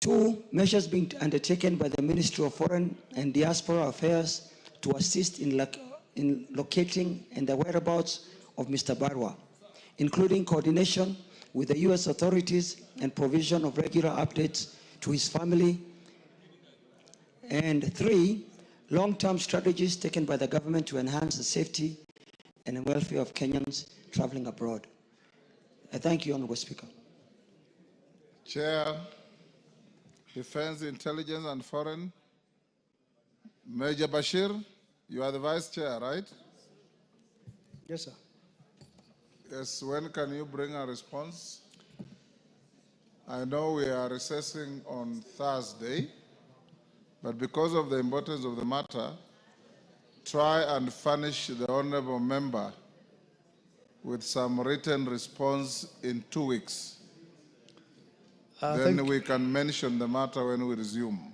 2, measures being undertaken by the Ministry of Foreign and Diaspora Affairs to assist in locating and the whereabouts of Mr. Barwa, including coordination with the U.S. authorities and provision of regular updates to his family. And 3, long-term strategies taken by the government to enhance the safety and welfare of Kenyans traveling abroad. I thank you, Honorable Speaker. Chair, Defense, Intelligence and Foreign. Major Bashir, you are the Vice Chair, right? Yes, sir. Yes, when can you bring a response? I know we are recessing on Thursday, but because of the importance of the matter, try and furnish the honorable member with some written response in 2 weeks. Then we can mention the matter when we resume.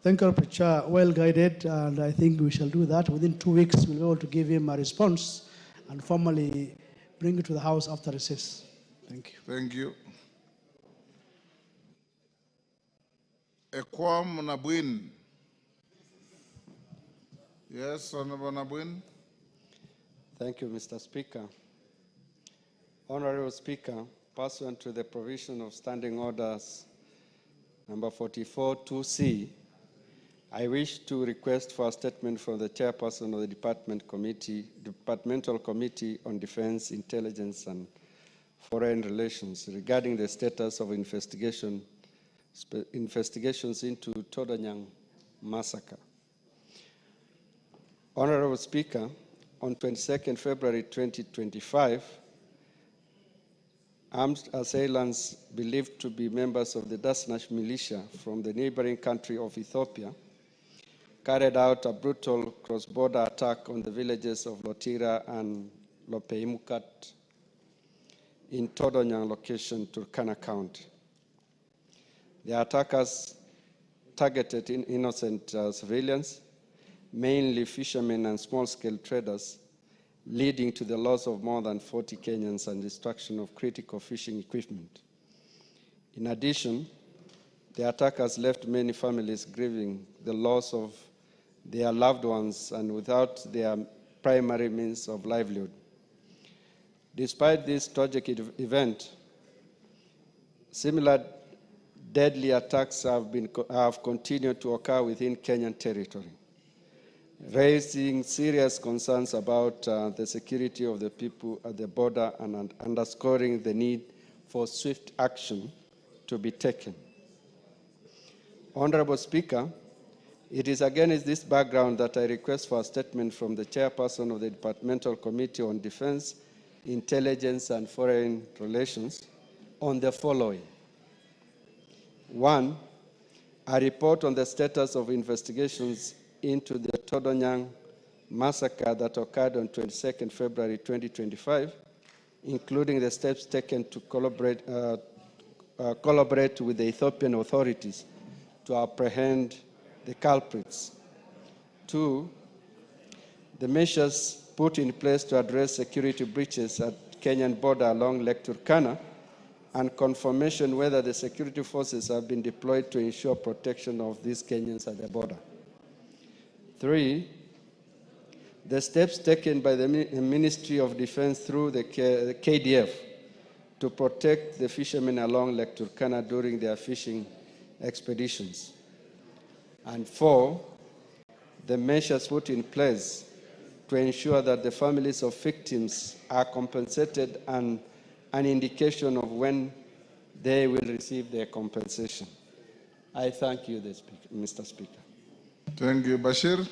Thank you, Chair. Well guided, and I think we shall do that. Within 2 weeks, we'll be able to give him a response and formally bring it to the House after recess. Thank you. Thank you. Ekwam Nabwin. Yes, Honorable Nabwin. Thank you, Mr. Speaker. Honorable Speaker, pursuant to the provision of Standing Orders number 44-2C, I wish to request for a statement from the chairperson of the Departmental Committee on Defense, Intelligence and Foreign Relations regarding the status of investigations into Todonyang massacre. Honorable Speaker, on 22nd February 2025, armed assailants believed to be members of the Dasnash militia from the neighboring country of Ethiopia carried out a brutal cross-border attack on the villages of Lotira and Lopeimukat in Todonyang location, Turkana County. The attackers targeted innocent civilians, mainly fishermen and small-scale traders, leading to the loss of more than 40 Kenyans and destruction of critical fishing equipment. In addition, the attackers left many families grieving the loss of their loved ones and without their primary means of livelihood. Despite this tragic event, similar deadly attacks have continued to occur within Kenyan territory, raising serious concerns about the security of the people at the border and underscoring the need for swift action to be taken. Honorable Speaker, it is against this background that I request for a statement from the chairperson of the Departmental Committee on Defense, Intelligence and Foreign Relations on the following. 1, a report on the status of investigations into the Todonyang massacre that occurred on 22nd February 2025, including the steps taken to collaborate with the Ethiopian authorities to apprehend the culprits. 2, the measures put in place to address security breaches at Kenyan border along Lake Turkana, and confirmation whether the security forces have been deployed to ensure protection of these Kenyans at the border. 3, the steps taken by the Ministry of Defense through the KDF to protect the fishermen along Lake Turkana during their fishing expeditions. And 4, the measures put in place to ensure that the families of victims are compensated and an indication of when they will receive their compensation. I thank you, Mr. Speaker. Thank you. Bashir.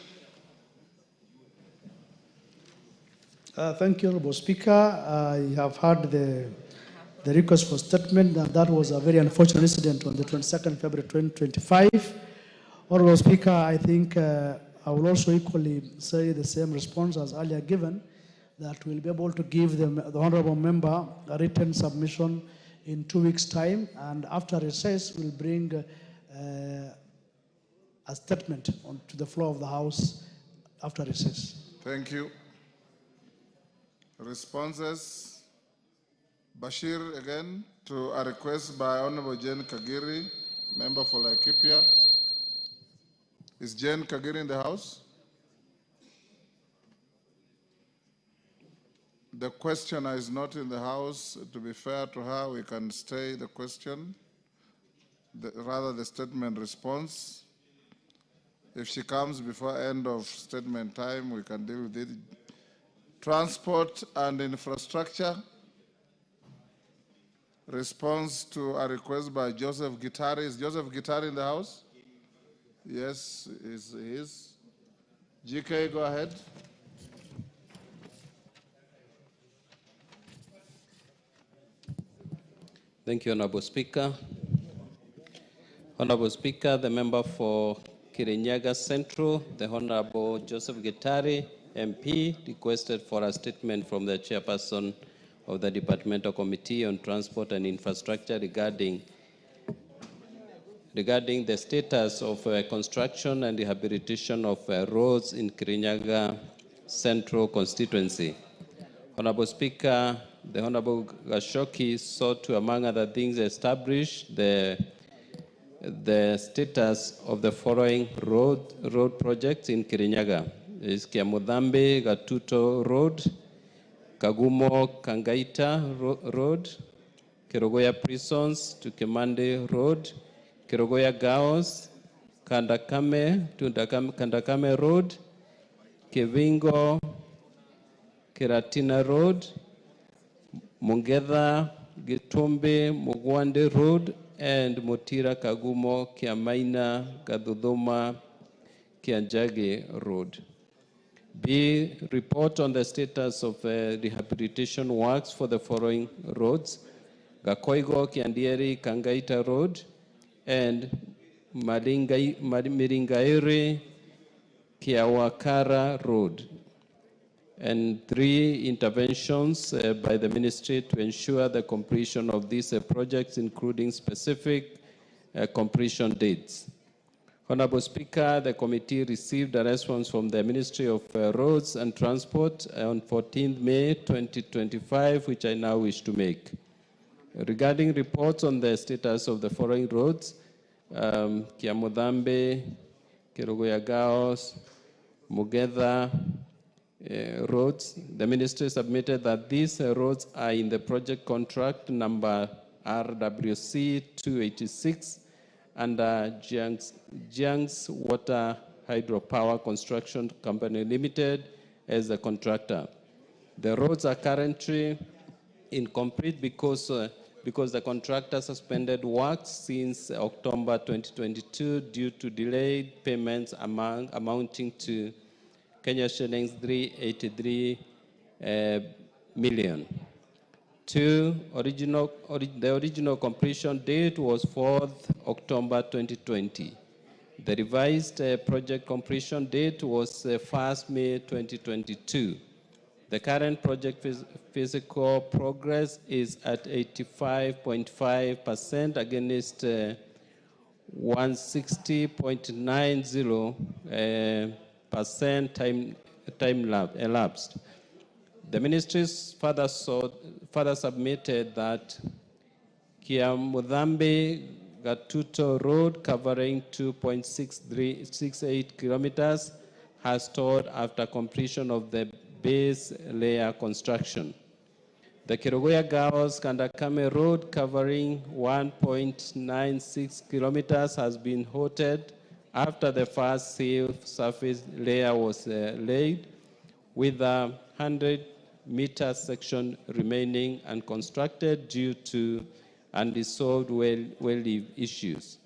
Thank you, Honorable Speaker. I have heard the request for statement. That was a very unfortunate incident on the 22nd February 2025. Honorable Speaker, I think I will also equally say the same response as earlier given, that we'll be able to give the Honorable Member a written submission in 2 weeks' time, and after recess, we'll bring a statement to the floor of the House after recess. Thank you. Responses. Bashir again to a request by Honorable Jane Kagiri member for Laikipia. Is Jane Kagiri in the house? The questioner is not in the house. To be fair to her, we can stay the question, rather the statement response. If she comes before end of statement time, we can deal with it. Transport and infrastructure. Response to a request by Joseph Gitari. Is Joseph Gitari in the house? Yes, he is. GK, go ahead. Thank you, Honorable Speaker. Honorable Speaker, the member for Kirinyaga Central, the Honorable Joseph Gitari, MP, requested for a statement from the chairperson of the Departmental Committee on Transport and Infrastructure regarding the status of construction and rehabilitation of roads in Kirinyaga Central constituency. Honorable Speaker, the Honorable Gashoki sought to, among other things, establish the status of the following road projects in Kirinyaga. Is Kiamudhambe Gatuto Road, Kagumo Kangaita Road, Kerogoya Prisons to Kemande Road, Kerogoya Gaos, Kandakame Road, Kevingo Keratina Road, Mungedha Gitumbe Mugwande Road, and Motira Kagumo Kiamaina Gadudoma Kianjage Road. B, report on the status of rehabilitation works for the following roads: Gakoigo Kiandieri Kangaita Road and Miringairi Kiawakara Road. And 3, interventions by the ministry to ensure the completion of these projects, including specific completion dates. Honorable Speaker, the committee received a response from the Ministry of Roads and Transport on 14th May 2025, which I now wish to make. Regarding reports on the status of the following roads, Kiamudhambe, Kerogoya Gaos, Mugedha, roads, the ministry submitted that these roads are in the project contract number RWC 286 under Jiang's Water Hydropower Construction Company Limited as the contractor. The roads are currently incomplete because the contractor suspended works since October 2022 due to delayed payments amounting to Kenya shillings 383 million. 2, the original completion date was 4th October 2020. The revised project completion date was 1st May 2022. The current project physical progress is at 85.5% against 160.90% time elapsed. The ministries further submitted that Kiamudhambe Gatuto Road, covering 2.68 kilometers, has stalled after completion of the base layer construction. The Kerogoya Gaos Kandakame Road, covering 1.96 kilometers, has been halted after the first seal surface layer was laid, with a 100-meter section remaining unconstructed due to unresolved well issues.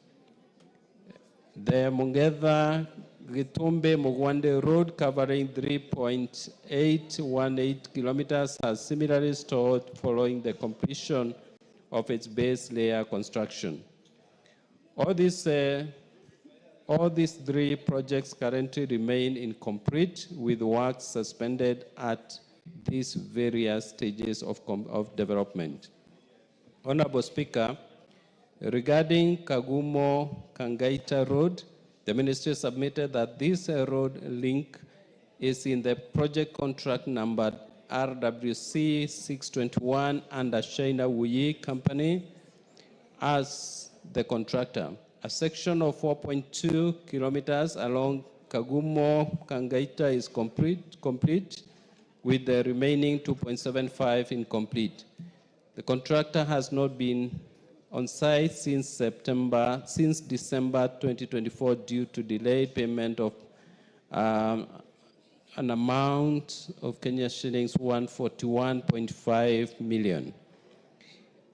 The Mungedha Gitumbe Mugwande Road, covering 3.818 kilometers, has similarly stalled following the completion of its base layer construction. All these 3 projects currently remain incomplete, with work suspended at these various stages of development. Honorable Speaker, regarding Kagumo Kangaita Road, the ministry submitted that this road link is in the project contract number RWC 621 under China Wuyi Company as the contractor. A section of 4.2 kilometers along Kagumo-Kangaita is complete, with the remaining 2.75 incomplete. The contractor has not been on site since December 2024 due to delayed payment of an amount of Kenya shillings 141.5 million.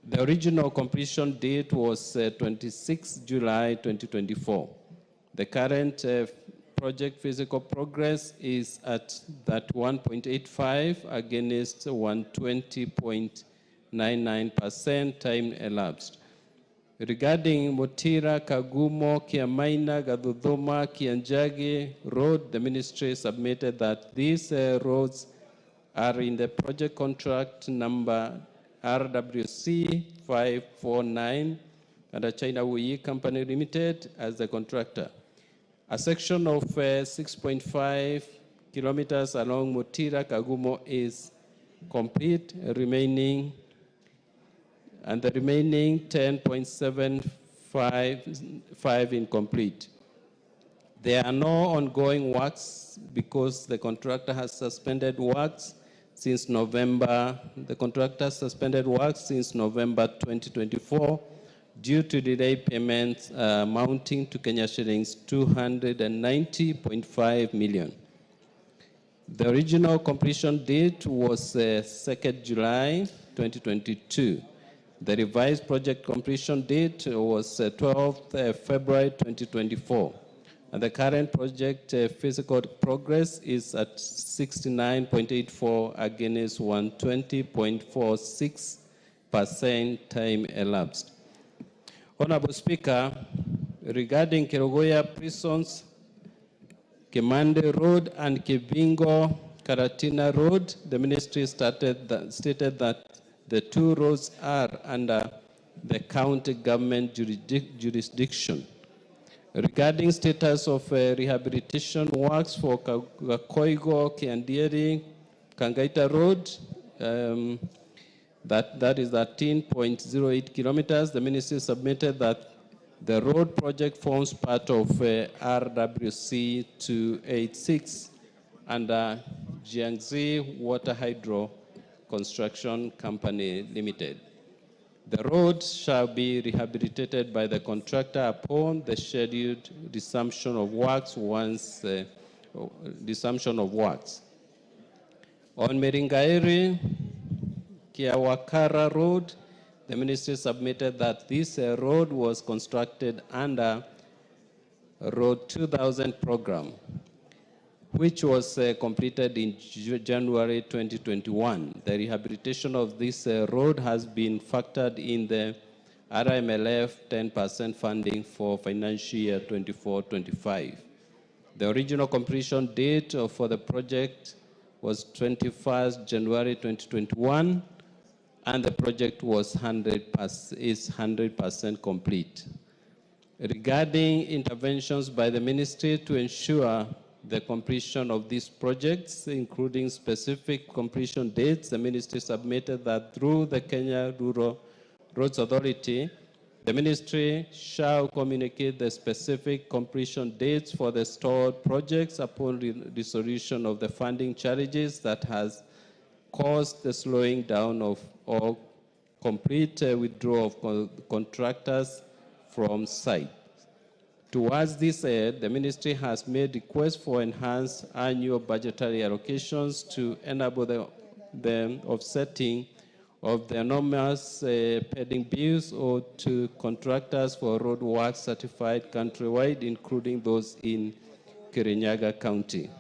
The original completion date was 26 July 2024. The current project physical progress is at that 1.85 against 120.99% time elapsed. Regarding Mutira, Kagumo, Kiamaina, Gaduduma, Kianjagi Road, the ministry submitted that these roads are in the project contract number RWC 549 under China Wuyi Company Limited as the contractor. A section of 6.5 kilometers along Mutira, Kagumo is complete, and the remaining 10.75 incomplete. There are no ongoing works because the contractor has suspended works since November. The contractor suspended works since November 2024 due to delayed payments amounting to Kenya shillings 290.5 million. The original completion date was 2nd July 2022. The revised project completion date was 12th February 2024. And the current project physical progress is at 69.84 against 120.46% time elapsed. Honorable Speaker, regarding Kerugoya prisons, Kimande Road and Kibingo Karatina Road, the ministry stated that the two roads are under the county government jurisdiction. Regarding status of rehabilitation works for Koigo, Kiandieri, Kangaita Road, that is 13.08 kilometers, the ministry submitted that the road project forms part of RWC 286 under Jiangxi Water Hydro Construction Company Limited. The road shall be rehabilitated by the contractor upon the scheduled resumption of works On Meringairi, Kiawakara Road, the ministry submitted that this road was constructed under Road 2000 program, which was completed in January 2021. The rehabilitation of this road has been factored in the RMLF 10% funding for financial year 24-25. The original completion date for the project was 21st January 2021, and the project is 100% complete. Regarding interventions by the ministry to ensure the completion of these projects, including specific completion dates, the ministry submitted that through the Kenya Rural Roads Authority, the ministry shall communicate the specific completion dates for the stalled projects upon resolution of the funding challenges that has caused the slowing down of or complete withdrawal of contractors from site. Towards this end, the ministry has made requests for enhanced annual budgetary allocations to enable the offsetting of the enormous pending bills owed to contractors for road work certified countrywide, including those in Kirinyaga County.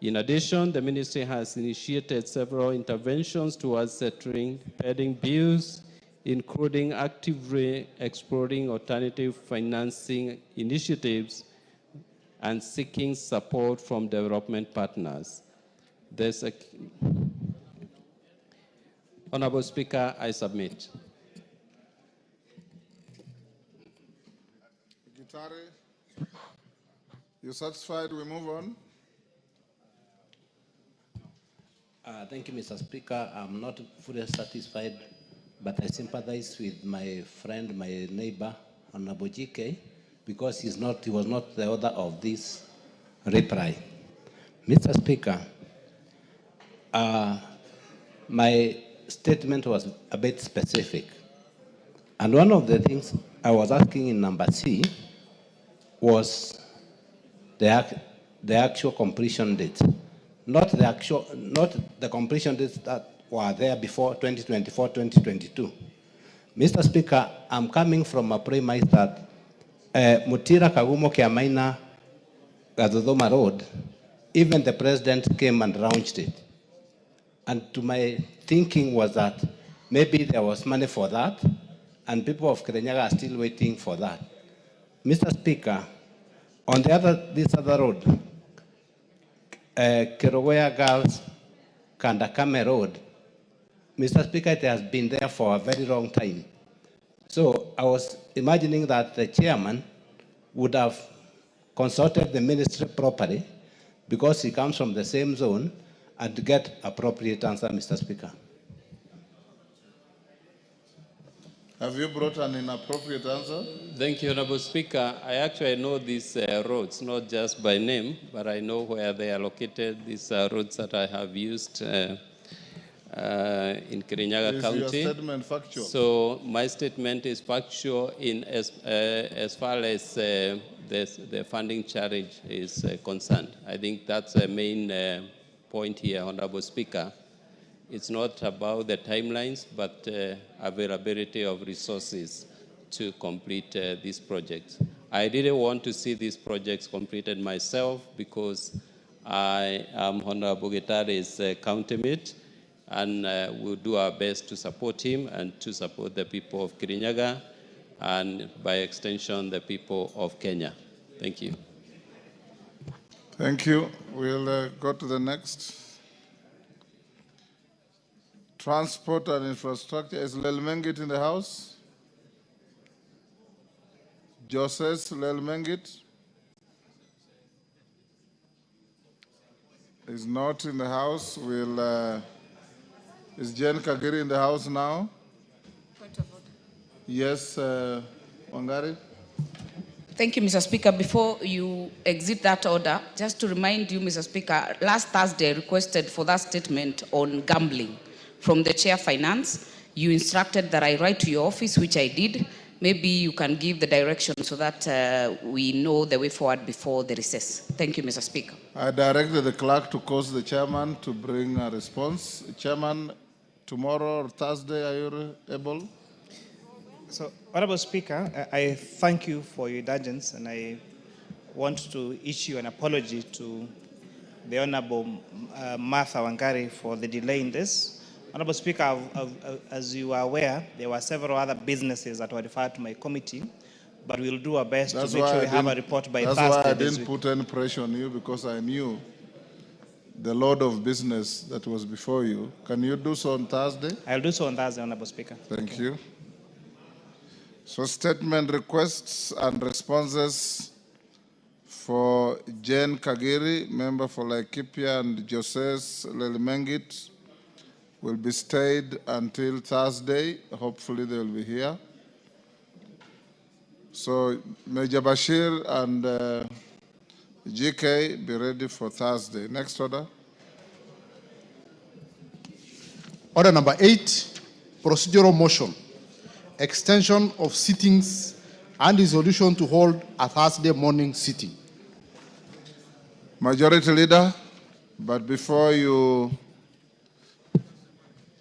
In addition, the ministry has initiated several interventions towards settling pending bills, including actively exploring alternative financing initiatives and seeking support from development partners. Honorable Speaker, I submit. Gitari, you satisfied? We move on. Thank you, Mr. Speaker. I'm not fully satisfied, but I sympathize with my friend, my neighbor, Honorable GK, because he was not the author of this reply. Mr. Speaker, my statement was a bit specific. And one of the things I was asking in number C was the actual completion date, not the completion dates that were there before 2024, 2022. Mr. Speaker, I'm coming from a premise that Mutira Kagumo Kiamaina Gadodoma Road, even the president came and launched it. And to my thinking was that maybe there was money for that, and people of Kirinyaga are still waiting for that. Mr. Speaker, on this other road, Koringoria Girls Kandakame Road, Mr. Speaker, it has been there for a very long time. So I was imagining that the chairman would have consulted the ministry properly because he comes from the same zone and to get appropriate answer, Mr. Speaker. Have you brought an inappropriate answer? Thank you, Honorable Speaker. I actually know these roads, not just by name, but I know where they are located. These are roads that I have used in Kirinyaga County. Is your statement factual? So my statement is factual in as far as the funding challenge is concerned. I think that's the main point here, Honorable Speaker. It's not about the timelines, but availability of resources to complete these projects. I didn't want to see these projects completed myself because I am Honorable Getare's countermate, and we'll do our best to support him and to support the people of Kirinyaga and by extension the people of Kenya. Thank you. Thank you. We'll go to the next. Transport and infrastructure. Is Lelmengit in the house? Joses Lelmengit is not in the house. Is Jen Kagiri in the house now? Point of order. Yes, Wangari. Thank you, Mr. Speaker. Before you exit that order, just to remind you, Mr. Speaker, last Thursday I requested for that statement on gambling from the Chair Finance. You instructed that I write to your office, which I did. Maybe you can give the direction so that we know the way forward before the recess. Thank you, Mr. Speaker. I directed the clerk to cause the chairman to bring a response. Chairman, tomorrow or Thursday, are you able? So, Honorable Speaker, I thank you for your indulgence, and I want to issue an apology to the Honorable Martha Wangari for the delay in this. Honorable Speaker, as you are aware, there were several other businesses that were referred to my committee, but we'll do our best to make sure we have a report by Thursday. That's why I didn't put any pressure on you, because I knew the load of business that was before you. Can you do so on Thursday? I'll do so on Thursday, Honorable Speaker. Thank you. So statement requests and responses for Jane Kagiri, member for Laikipia, and Joses Lelmengit will be stayed until Thursday. Hopefully they will be here. So Major Bashir and GK, be ready for Thursday. Next order. Order number 8, procedural motion. Extension of sittings and resolution to hold a Thursday morning sitting. Majority Leader, but before you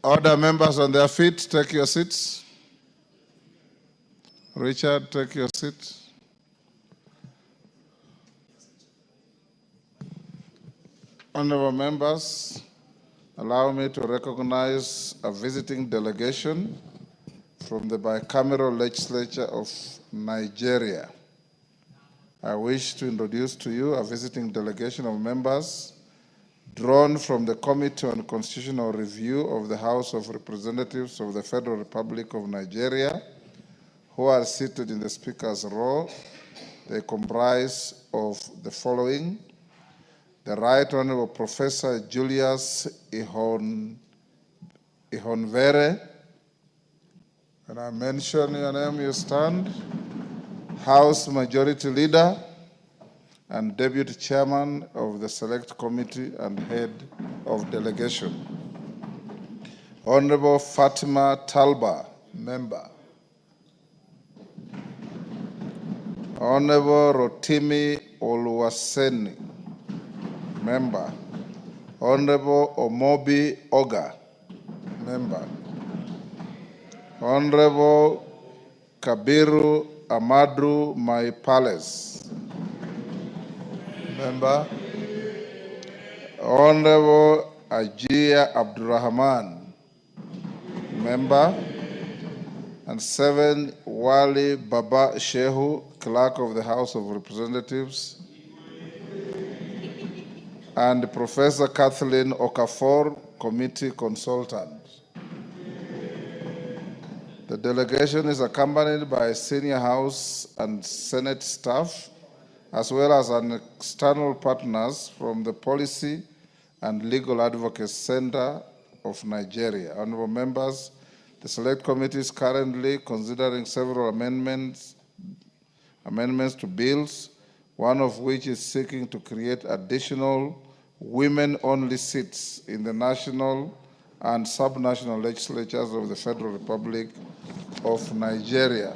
order members on their feet, take your seats. Richard, take your seat. Honorable members, allow me to recognize a visiting delegation from the bicameral legislature of Nigeria. I wish to introduce to you a visiting delegation of members drawn from the Committee on Constitutional Review of the House of Representatives of the Federal Republic of Nigeria, who are seated in the Speaker's row. They comprise of the following: the Right Honorable Professor Julius Ihonvere. When I mention your name, you stand. House Majority Leader and Deputy Chairman of the Select Committee and Head of Delegation. Honorable Fatima Talba, Member. Honorable Rotimi Oluwaseni, Member. Honorable Omobi Oga, Member. Honorable Kabiru Amadou Mai Palace, Member. Honorable Ajia Abdurrahman, Member. And 7, Wali Baba Shehu, Clerk of the House of Representatives. And Professor Kathleen Okafor, Committee Consultant. The delegation is accompanied by senior House and Senate staff, as well as an external partners from the Policy and Legal Advocacy Center of Nigeria. Honorable members, the Select Committee is currently considering several amendments to bills, one of which is seeking to create additional women-only seats in the national and subnational legislatures of the Federal Republic of Nigeria.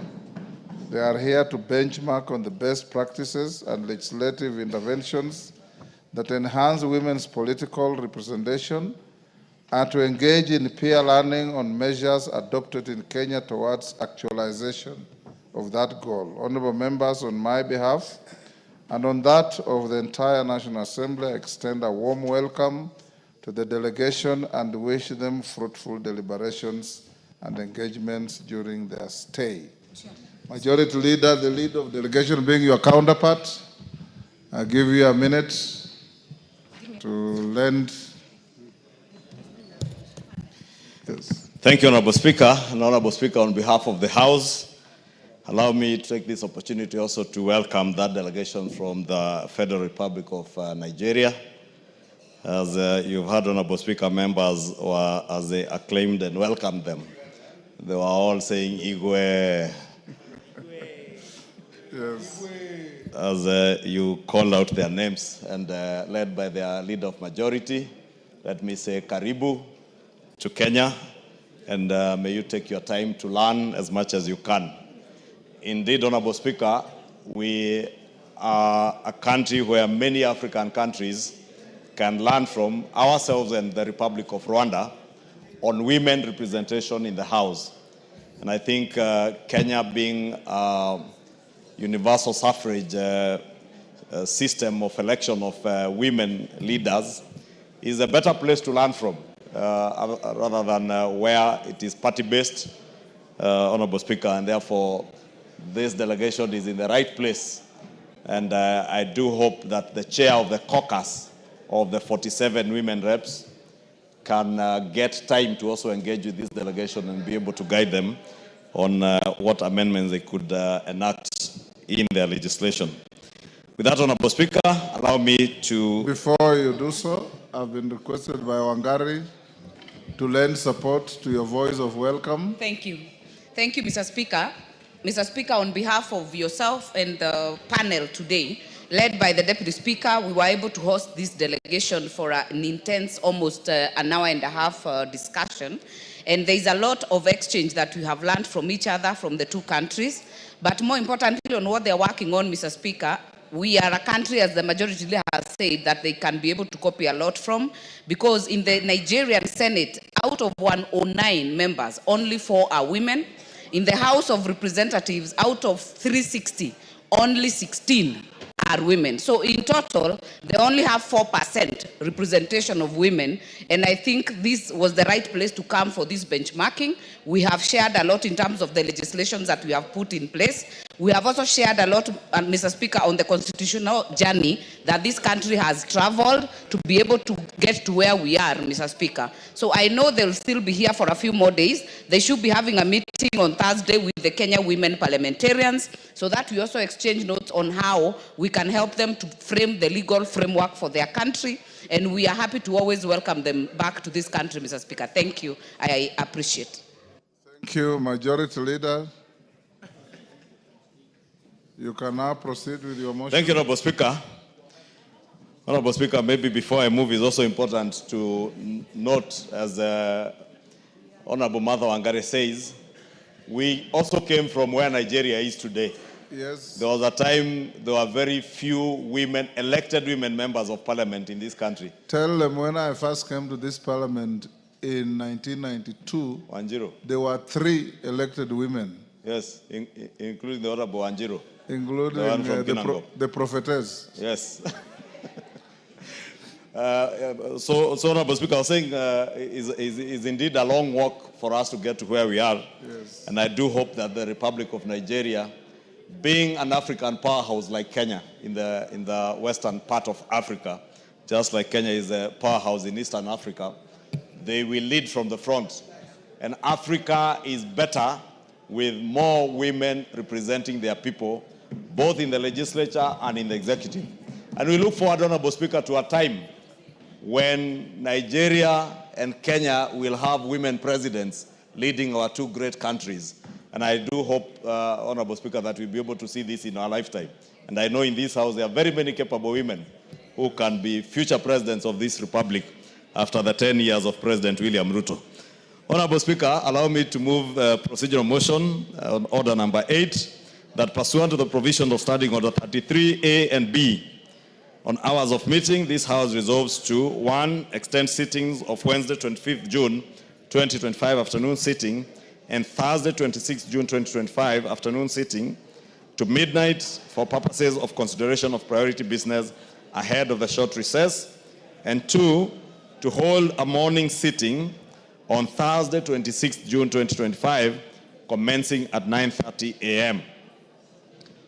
They are here to benchmark on the best practices and legislative interventions that enhance women's political representation and to engage in peer learning on measures adopted in Kenya towards actualization of that goal. Honorable members, on my behalf and on that of the entire National Assembly, I extend a warm welcome to the delegation and wish them fruitful deliberations and engagements during their stay. Majority Leader, the lead of delegation being your counterpart, I give you a minute to lend. Yes. Thank you, Honorable Speaker. And Honorable Speaker, on behalf of the House, allow me to take this opportunity also to welcome that delegation from the Federal Republic of Nigeria. As you've heard, Honorable Speaker, members were, as they acclaimed and welcomed them, they were all saying Igwe. Yes. As you called out their names and led by their leader of majority, let me say Karibu to Kenya, and may you take your time to learn as much as you can. Indeed, Honorable Speaker, we are a country where many African countries can learn from ourselves and the Republic of Rwanda on women representation in the House. And I think Kenya being a universal suffrage system of election of women leaders is a better place to learn from rather than where it is party-based, Honorable Speaker, and therefore this delegation is in the right place. And I do hope that the chair of the caucus of the 47 women reps can get time to also engage with this delegation and be able to guide them on what amendments they could enact in their legislation. With that, Honorable Speaker, allow me to... Before you do so, I've been requested by Wangari to lend support to your voice of welcome. Thank you. Thank you, Mr. Speaker. Mr. Speaker, on behalf of yourself and the panel today, led by the Deputy Speaker, we were able to host this delegation for an intense, almost an hour and a half discussion. And there's a lot of exchange that we have learned from each other, from the two countries. But more importantly, on what they're working on, Mr. Speaker, we are a country, as the majority leader has said, that they can be able to copy a lot from, because in the Nigerian Senate, out of 109 members, only 4 are women. In the House of Representatives, out of 360, only 16 are women. So in total, they only have 4% representation of women. And I think this was the right place to come for this benchmarking. We have shared a lot in terms of the legislations that we have put in place. We have also shared a lot, Mr. Speaker, on the constitutional journey that this country has traveled to be able to get to where we are, Mr. Speaker. So I know they'll still be here for a few more days. They should be having a meeting on Thursday with the Kenya women parliamentarians, so that we also exchange notes on how we can help them to frame the legal framework for their country. And we are happy to always welcome them back to this country, Mr. Speaker. Thank you. I appreciate. Thank you, Majority Leader. You can now proceed with your motion. Thank you, Honorable Speaker. Honorable Speaker, maybe before I move, it's also important to note, as Honorable Martha Wangari says, we also came from where Nigeria is today. Yes. There was a time there were very few women, elected women members of parliament in this country. Tell them when I first came to this parliament in 1992, 10. there were 3 elected women. Yes, including the Honorable Wanjiru. Including the one from Kinango. the prophetess. Yes. So Honorable Speaker, I was saying is indeed a long walk for us to get to where we are. Yes. And I do hope that the Republic of Nigeria, being an African powerhouse like Kenya in the western part of Africa, just like Kenya is a powerhouse in Eastern Africa, they will lead from the front. And Africa is better with more women representing their people, both in the legislature and in the executive. And we look forward, Honorable Speaker, to a time when Nigeria and Kenya will have women presidents leading our 2 great countries. And I do hope, Honorable Speaker, that we'll be able to see this in our lifetime. And I know in this House there are very many capable women who can be future presidents of this republic after the 10 years of President William Ruto. Honorable Speaker, allow me to move a procedural motion on order number 8, that pursuant to the provision of Standing Order 33A and B, on hours of meeting, this House resolves to 1. Extend sittings of Wednesday, 25th June 2025 afternoon sitting and Thursday, 26th June 2025 afternoon sitting to midnight for purposes of consideration of priority business ahead of the short recess. And 2. To hold a morning sitting on Thursday, 26th June 2025, commencing at 9:30 a.m.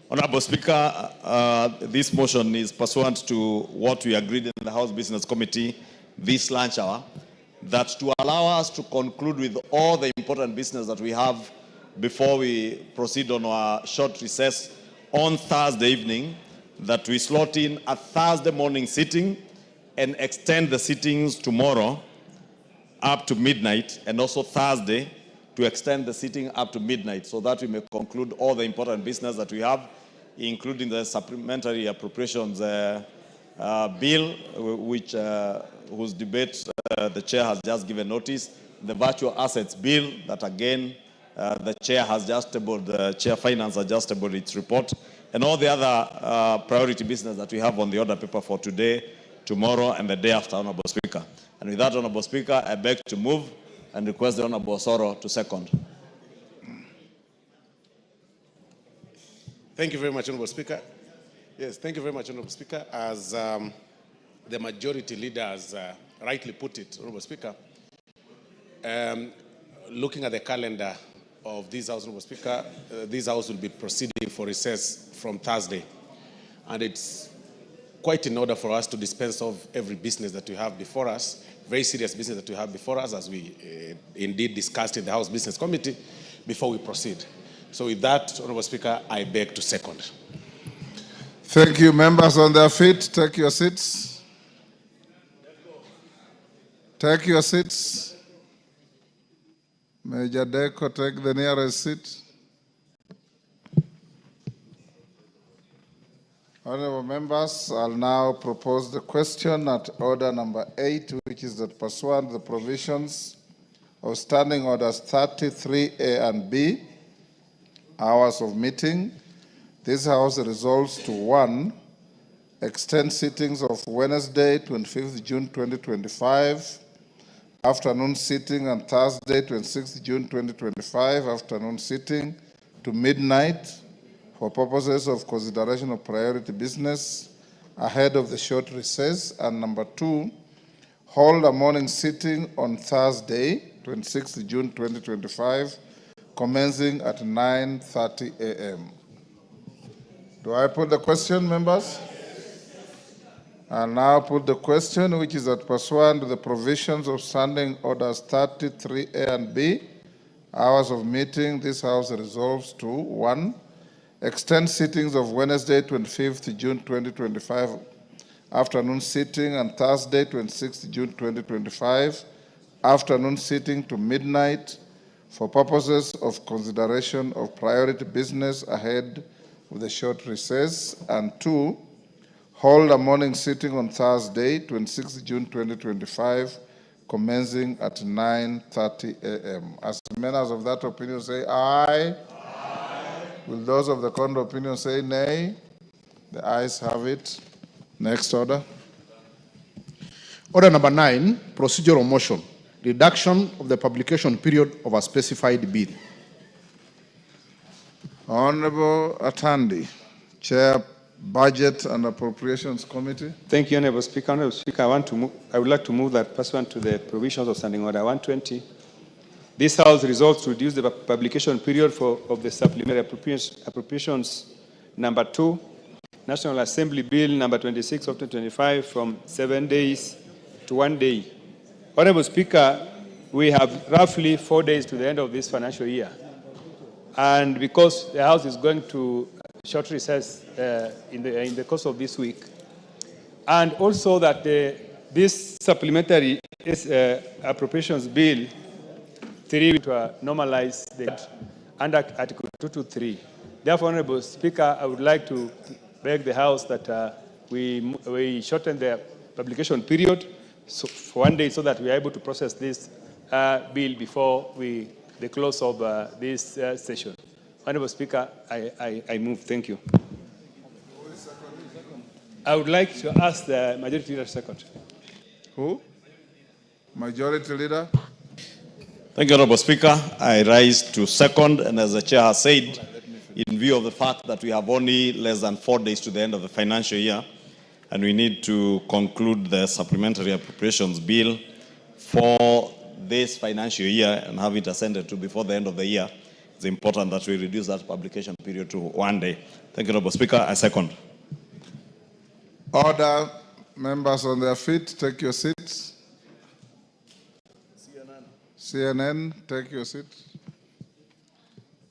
Honorable Speaker, this motion is pursuant to what we agreed in the House Business Committee this lunch hour, that to allow us to conclude with all the important business that we have before we proceed on our short recess on Thursday evening, that we slot in a Thursday morning sitting and extend the sittings tomorrow up to midnight, and also Thursday to extend the sitting up to midnight, so that we may conclude all the important business that we have, including the supplementary appropriations bill, whose debate the chair has just given notice, the virtual assets bill that again the chair has just tabled, the chair finance has just tabled its report, and all the other priority business that we have on the order paper for today, tomorrow, and the day after, Honorable Speaker. And with that, Honorable Speaker, I beg to move and request the Honorable Osoro to second. Thank you very much, Honorable Speaker. Yes, thank you very much, Honorable Speaker. As the majority leader has rightly put it, Honorable Speaker, looking at the calendar of this House, Honorable Speaker, this House will be proceeding for recess from Thursday. And it's quite in order for us to dispense of every business that we have before us, very serious business that we have before us, as we indeed discussed in the House Business Committee, before we proceed. So with that, Honorable Speaker, I beg to second. Thank you. Members on their feet, take your seats. Take your seats. Major Deco, take the nearest seat. Honorable members, I'll now propose the question at order number 8, which is that pursuant to the provisions of Standing Orders 33A and B, hours of meeting, this House resolves to 1. Extend sittings of Wednesday, 25th June 2025, afternoon sitting, and Thursday, 26th June 2025, afternoon sitting to midnight for purposes of consideration of priority business ahead of the short recess. And number 2, hold a morning sitting on Thursday, 26th June 2025, commencing at 9:30 a.m. Do I put the question, members? I now put the question, which is that pursuant to the provisions of Standing Orders 33A and B, hours of meeting, this House resolves to 1. Extend sittings of Wednesday, 25th June 2025, afternoon sitting, and Thursday, 26th June 2025, afternoon sitting to midnight for purposes of consideration of priority business ahead of the short recess, and 2, hold a morning sitting on Thursday, 26 June 2025, commencing at 9:30 a.m. As members of that opinion say aye. Aye. Will those of the contrary opinion say nay? The ayes have it. Next order. Order number 9, procedural motion, reduction of the publication period of a specified bill. Honorable Atandi, Chair, Budget and Appropriations Committee. Thank you, Honorable Speaker. Honorable Speaker, I would like to move that pursuant to the provisions of Standing Order 120, this House resolves to reduce the publication period of the Supplementary Appropriations number 2, National Assembly Bill number 26 of 2025 from 7 days to 1 day. Honorable Speaker, we have roughly 4 days to the end of this financial year. And because the House is going to short recess in the course of this week, and also that this supplementary appropriations bill 3 to normalize the under Article 223. Therefore, Honorable Speaker, I would like to beg the House that we shorten the publication period for 1 day so that we are able to process this bill before the close of this session. Honorable Speaker, I move. Thank you. I would like to ask the Majority Leader second. Who? Majority Leader. Thank you, Honorable Speaker. I rise to second, and as the Chair has said, in view of the fact that we have only less than 4 days to the end of the financial year, and we need to conclude the supplementary appropriations bill for this financial year and have it ascended to before the end of the year, it's important that we reduce that publication period to 1 day. Thank you, Honorable Speaker. I second. Order. Members on their feet, take your seats. CNN, take your seat.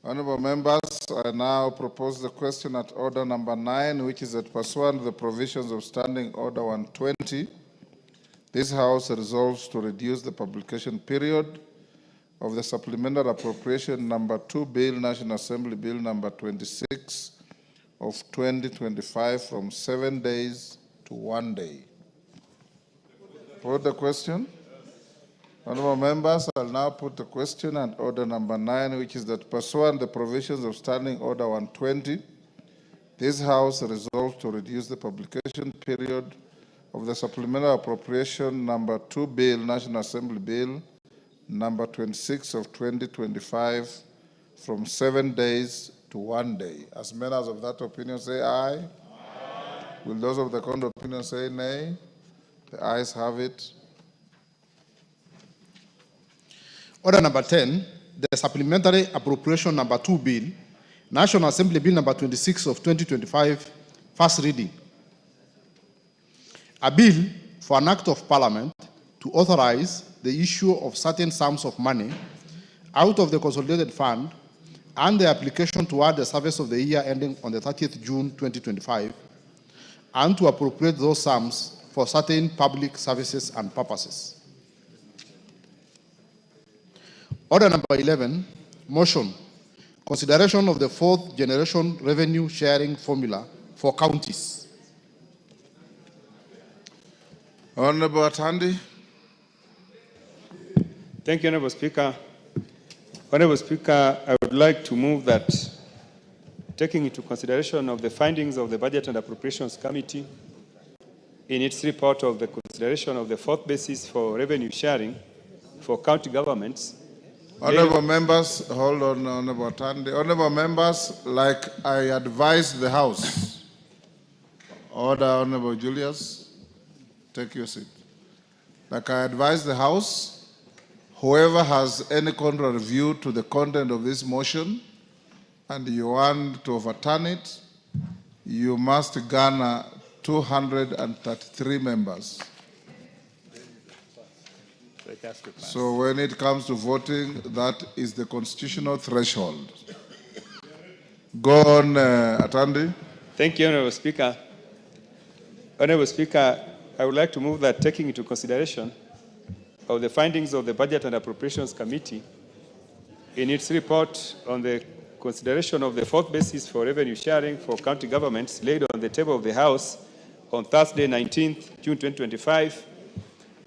Honorable members, I now propose the question at order number 9, which is that pursuant to the provisions of Standing Order 120, this House resolves to reduce the publication period of the Supplementary Appropriation number 2 Bill, National Assembly Bill number 26 of 2025 from 7 days to 1 day. Put the question. Honorable members, I'll now put the question at order number 9, which is that pursuant to the provisions of Standing Order 120, this House resolves to reduce the publication period of the Supplementary Appropriation number 2 Bill, National Assembly Bill number 26 of 2025 from 7 days to 1 day. As members of that opinion say aye. Aye. Will those of the contrary opinion say nay? The ayes have it. Order number 10, the Supplementary Appropriation number 2 Bill, National Assembly Bill number 26 of 2025, first reading. A bill for an act of Parliament to authorize the issue of certain sums of money out of the Consolidated Fund and the application toward the service of the year ending on the 30th June 2025, and to appropriate those sums for certain public services and purposes. Order number 11, motion, consideration of the 4th generation revenue sharing formula for counties. Honorable Atandi. Thank you, Honorable Speaker. Honorable Speaker, I would like to move that, taking into consideration of the findings of the Budget and Appropriations Committee in its report of the consideration of the 4th basis for revenue sharing for county governments. Honorable members, hold on, Honorable Atandi. Honorable members, like I advised the House, order, Honorable Julius, take your seat. Like I advised the House, whoever has any contrary view to the content of this motion and you want to overturn it, you must garner 233 members. So when it comes to voting, that is the constitutional threshold. Go on, Atandi. Thank you, Honorable Speaker. Honorable Speaker, I would like to move that, taking into consideration of the findings of the Budget and Appropriations Committee in its report on the consideration of the fourth basis for revenue sharing for county governments laid on the table of the House on Thursday, 19th June 2025,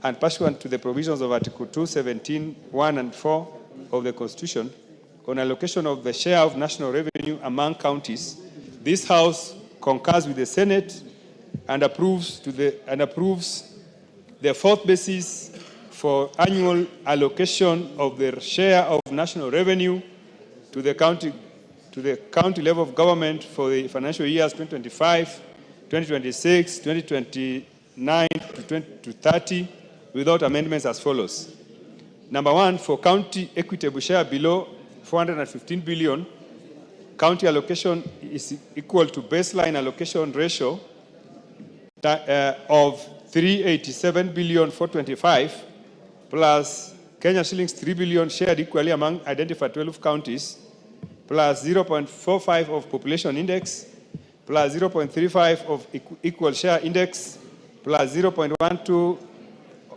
and pursuant to the provisions of Article 217, 1 and 4 of the Constitution, on allocation of the share of national revenue among counties, this House concurs with the Senate and approves the fourth basis for annual allocation of their share of national revenue to the county level of government for the financial years 2025, 2026, 2029 to 2030 without amendments as follows. Number one, for county equitable share below 415 billion, county allocation is equal to baseline allocation ratio of 387 billion 425 plus Kenya shillings 3 billion shared equally among identified 12 counties plus 0.45 of population index plus 0.35 of equal share index plus 0.12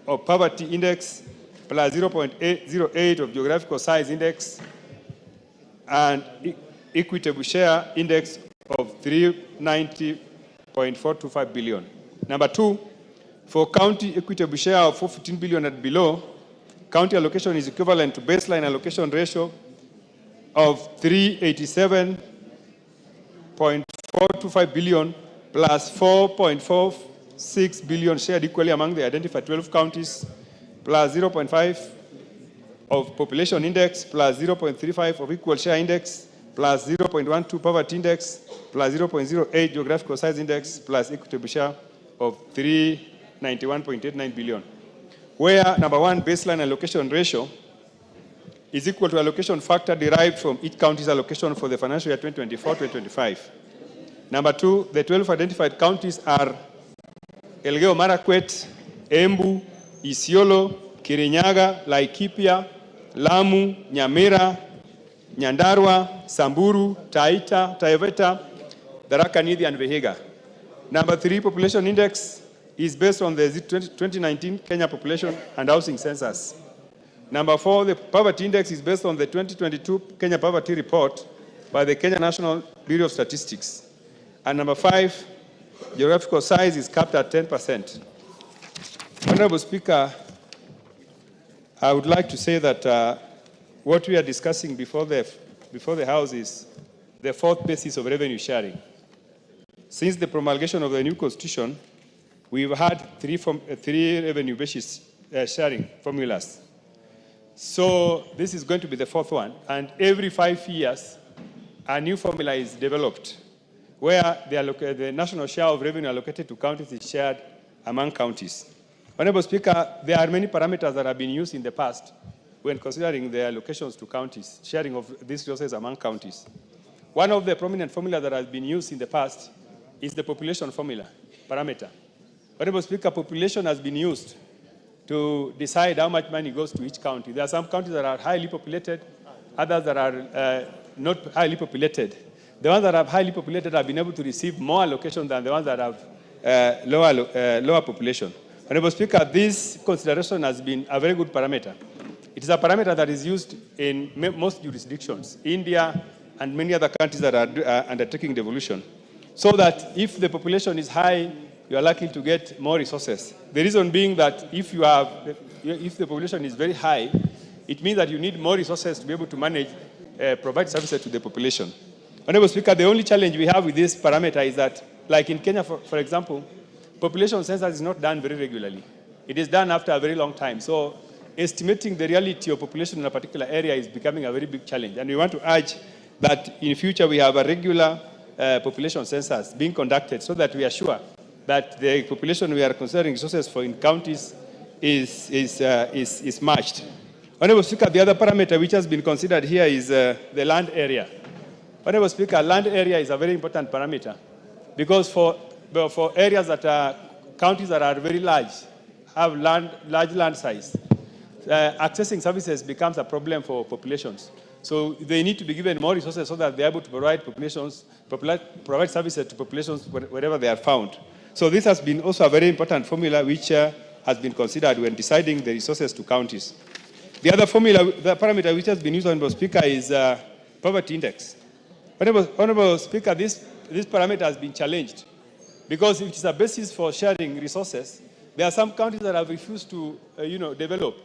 of poverty index plus 0.08 of geographical size index and equitable share index of 390.425 billion. Number two, for county equitable share of 415 billion and below, county allocation is equivalent to baseline allocation ratio of 387.425 billion plus 4.46 billion shared equally among the identified 12 counties plus 0.5 of population index plus 0.35 of equal share index plus 0.12 poverty index plus 0.08 geographical size index plus equitable share of 391.89 billion. Where number one, baseline allocation ratio is equal to allocation factor derived from each county's allocation for the financial year 2024-2025. Number two, the 12 identified counties are Elgeyo Marakwet, Embu, Isiolo, Kirinyaga, Laikipia, Lamu, Nyamira, Nyandarua, Samburu, Taita, Taveta, Tharaka Nithi, and Vihiga. Number three, population index is based on the 2019 Kenya population and housing census. Number four, the poverty index is based on the 2022 Kenya poverty report by the Kenya National Bureau of Statistics. And number five, geographical size is capped at 10%. Honorable Speaker, I would like to say that what we are discussing before the House is the fourth basis of revenue sharing. Since the promulgation of the new Constitution, we've had three revenue basis sharing formulas. So this is going to be the fourth one, and every 5 years, a new formula is developed where the national share of revenue allocated to counties is shared among counties. Honorable Speaker, there are many parameters that have been used in the past when considering the allocations to counties, sharing of these resources among counties. One of the prominent formulas that has been used in the past is the population formula parameter. Honorable Speaker, population has been used to decide how much money goes to each county. There are some counties that are highly populated, others that are not highly populated. The ones that are highly populated have been able to receive more allocation than the ones that have lower population. Honorable Speaker, this consideration has been a very good parameter. It is a parameter that is used in most jurisdictions, India and many other countries that are undertaking devolution, so that if the population is high, you are likely to get more resources. The reason being that if the population is very high, it means that you need more resources to be able to manage, provide services to the population. Honorable Speaker, the only challenge we have with this parameter is that, like in Kenya, for example, population census is not done very regularly. It is done after a very long time. So estimating the reality of population in a particular area is becoming a very big challenge. And we want to urge that in future we have a regular population census being conducted so that we are sure that the population we are considering resources for in counties is matched. Honorable Speaker, the other parameter which has been considered here is the land area. Honorable Speaker, land area is a very important parameter because for areas that are counties that are very large, have large land size, accessing services becomes a problem for populations. So they need to be given more resources so that they're able to provide provide services to populations wherever they are found. So this has been also a very important formula which has been considered when deciding the resources to counties. The other formula, the parameter which has been used, Honorable Speaker, is poverty index. Honorable Speaker, this parameter has been challenged because it is a basis for sharing resources. There are some counties that have refused to, develop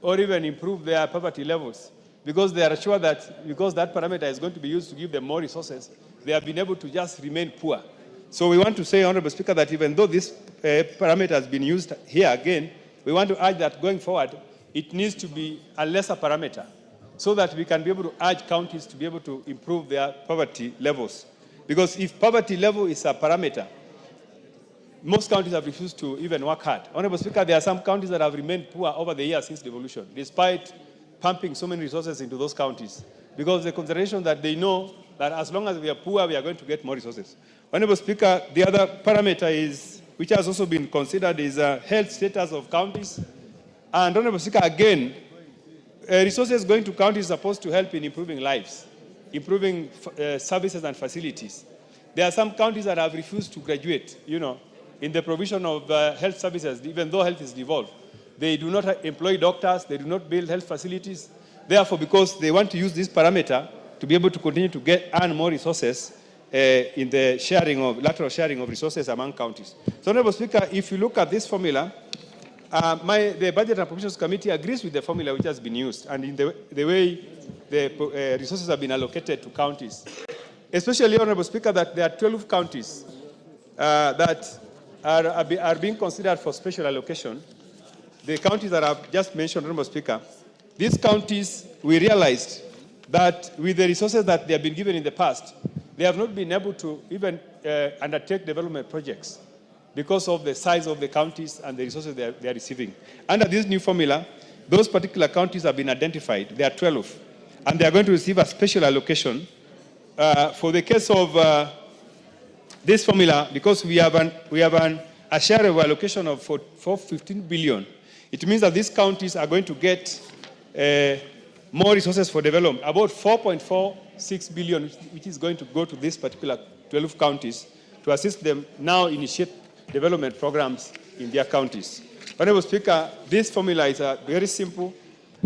or even improve their poverty levels because they are sure that because that parameter is going to be used to give them more resources, they have been able to just remain poor. So we want to say, Honorable Speaker, that even though this parameter has been used here again, we want to urge that going forward, it needs to be a lesser parameter so that we can be able to urge counties to be able to improve their poverty levels. Because if poverty level is a parameter, most counties have refused to even work hard. Honorable Speaker, there are some counties that have remained poor over the years since devolution, despite pumping so many resources into those counties, because the consideration that they know that as long as we are poor, we are going to get more resources. Honorable Speaker, the other parameter is, which has also been considered, is health status of counties. And Honorable Speaker, again, resources going to counties are supposed to help in improving lives, improving services and facilities. There are some counties that have refused to graduate, in the provision of health services, even though health is devolved. They do not employ doctors, they do not build health facilities. Therefore, because they want to use this parameter to be able to continue to earn more resources in the lateral sharing of resources among counties. So, Honorable Speaker, if you look at this formula, the Budget and Appropriations Committee agrees with the formula which has been used and in the way the resources have been allocated to counties. Especially, Honorable Speaker, that there are 12 counties that are being considered for special allocation. The counties that I've just mentioned, Honorable Speaker, these counties, we realized that with the resources that they have been given in the past, they have not been able to even undertake development projects because of the size of the counties and the resources they are receiving. Under this new formula, those particular counties have been identified. There are 12, and they are going to receive a special allocation. For the case of this formula, because we have a share of allocation of 15 billion, it means that these counties are going to get more resources for development, about 4.46 billion, which is going to go to these particular 12 counties to assist them now initiate development programs in their counties. Honorable Speaker, this formula is very simple,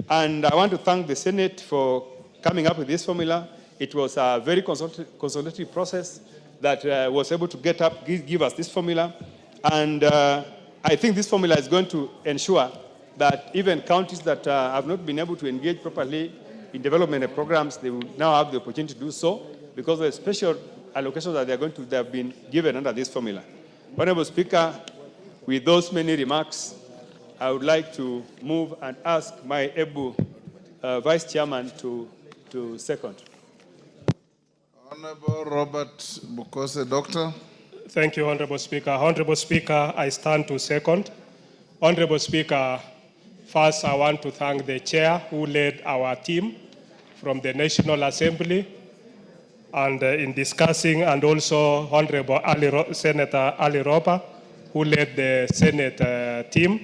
and I want to thank the Senate for coming up with this formula. It was a very consultative process that was able to give us this formula, and I think this formula is going to ensure that even counties that have not been able to engage properly in development programs, they will now have the opportunity to do so because of the special allocations that they have been given under this formula. Honorable Speaker, with those many remarks, I would like to move and ask my able Vice Chairman to second. Honorable Robert Bukose, Doctor. Thank you, Honorable Speaker. Honorable Speaker, I stand to second. Honorable Speaker, first I want to thank the chair who led our team from the National Assembly and in discussing, and also Honorable Senator Ali Roba, who led the Senate team.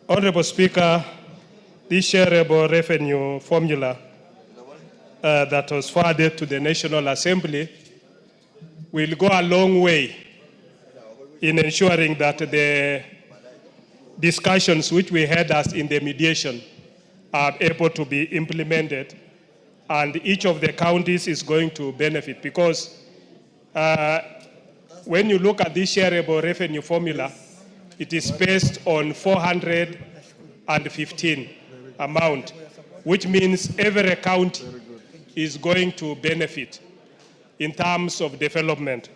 Honorable Speaker, this shareable revenue formula that was forwarded to the National Assembly will go a long way in ensuring that the discussions which we had as in the mediation are able to be implemented, and each of the counties is going to benefit because when you look at this shareable revenue formula, it is based on 415 amount, which means every county is going to benefit in terms of development.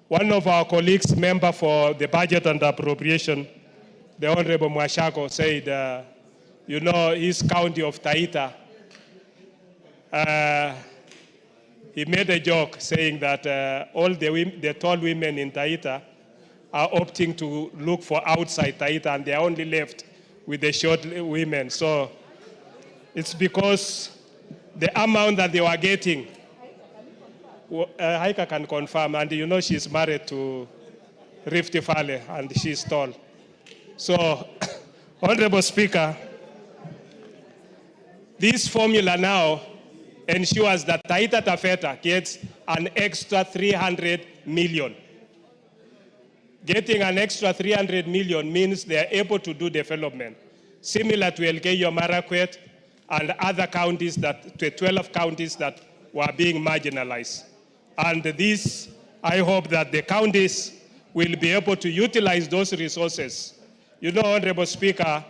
One of our colleagues, member for the Budget and Appropriation, the Honorable Mwashako, said, his county of Taita, he made a joke saying that all the tall women in Taita are opting to look for outside Taita, and they are only left with the short women. So it's because the amount that they were getting, Haika can confirm, and she's married to Rift Valley, and she's tall. So, Honorable Speaker, this formula now ensures that Taita Taveta gets an extra 300 million. Getting an extra 300 million means they are able to do development, similar to Elgeyo Marakwet and other counties, the 12 counties that were being marginalized. And this, I hope that the counties will be able to utilize those resources. You know, Honorable Speaker,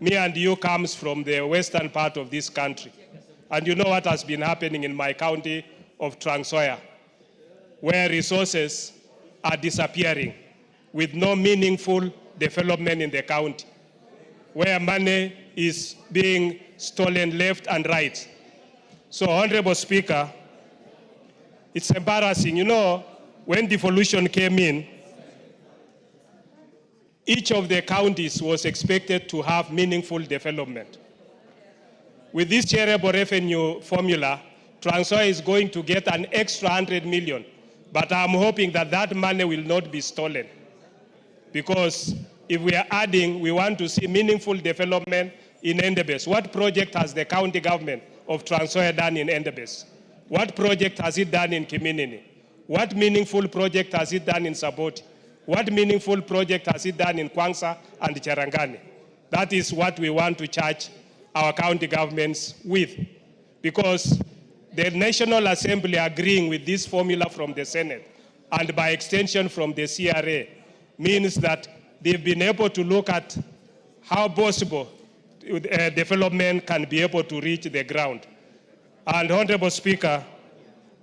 me and you comes from the western part of this country. And you know what has been happening in my county of Trans Nzoia, where resources are disappearing with no meaningful development in the county, where money is being stolen left and right. So, Honorable Speaker, it's embarrassing. You know, when devolution came in, each of the counties was expected to have meaningful development. With this shareable revenue formula, Trans Nzoia is going to get an extra 100 million. But I'm hoping that that money will not be stolen. Because if we are adding, we want to see meaningful development in Endebess. What project has the county government of Trans Nzoia done in Endebess? What project has it done in Kiminini? What meaningful project has it done in Saboti? What meaningful project has it done in Kwangsa and Cherangani? That is what we want to charge our county governments with. Because the National Assembly agreeing with this formula from the Senate and by extension from the CRA means that they've been able to look at how possible development can be able to reach the ground. And Honorable Speaker,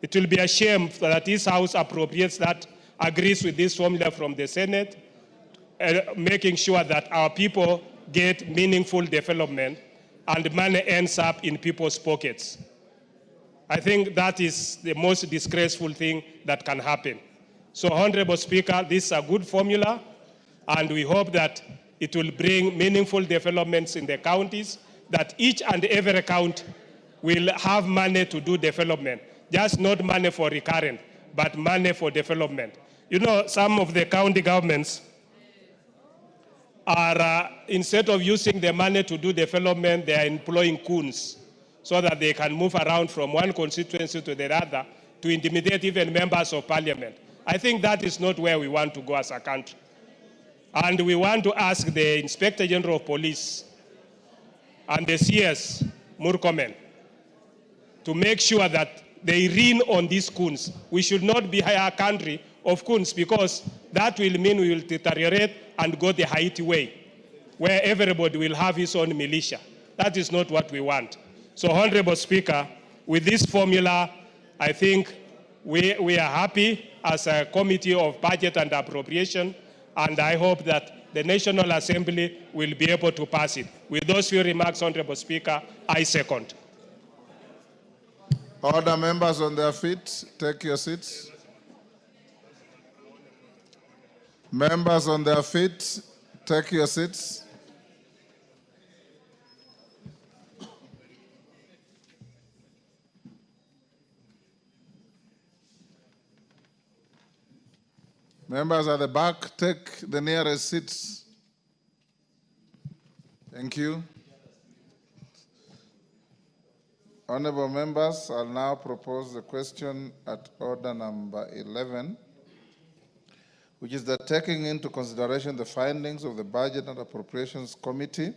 it will be a shame that this House appropriates that, agrees with this formula from the Senate, making sure that our people get meaningful development and money ends up in people's pockets. I think that is the most disgraceful thing that can happen. So, Honorable Speaker, this is a good formula, and we hope that it will bring meaningful developments in the counties, that each and every county will have money to do development, just not money for recurrent, but money for development. You know, some of the county governments are, instead of using the money to do development, they are employing coons, so that they can move around from one constituency to the other to intimidate even members of parliament. I think that is not where we want to go as a country. And we want to ask the Inspector General of Police and the CS, Murkomen, to make sure that they rein on these coons. We should not be a country of coons, because that will mean we will deteriorate and go the Haiti way, where everybody will have his own militia. That is not what we want. So, Honorable Speaker, with this formula, I think we are happy as a Committee of Budget and Appropriation, and I hope that the National Assembly will be able to pass it. With those few remarks, Honorable Speaker, I second. Order, members on their feet, take your seats. Members on their feet, take your seats. Members at the back, take the nearest seats. Thank you. Honorable members, I'll now propose the question at order number 11, which is that taking into consideration the findings of the Budget and Appropriations Committee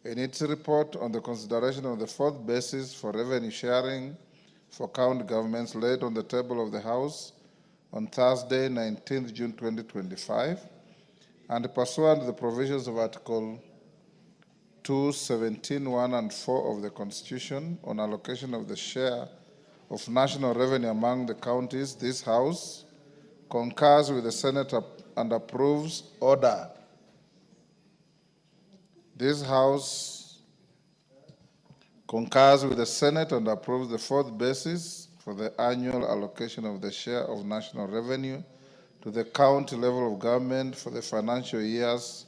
in its report on the consideration of the fourth basis for revenue sharing for county governments laid on the table of the House on Thursday, 19th June 2025, and pursuant to the provisions of Article 217, 1 and 4 of the Constitution on allocation of the share of national revenue among the counties, this House concurs with the Senate and approves order. This House concurs with the Senate and approves the fourth basis for the annual allocation of the share of national revenue to the county level of government for the financial years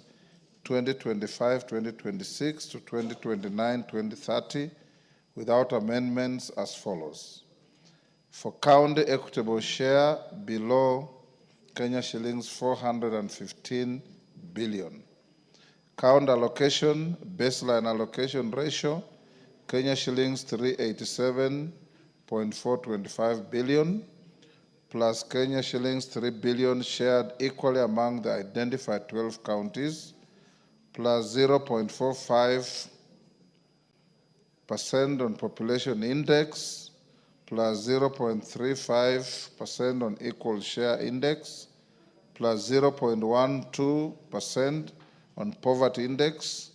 2025-2026 to 2029-2030 without amendments as follows. For county equitable share below Kenya shillings 415 billion. County allocation, baseline allocation ratio, Kenya shillings 387.425 billion, plus Kenya shillings 3 billion shared equally among the identified 12 counties, plus 0.45% on population index, plus 0.35% on equal share index, plus 0.12% on poverty index,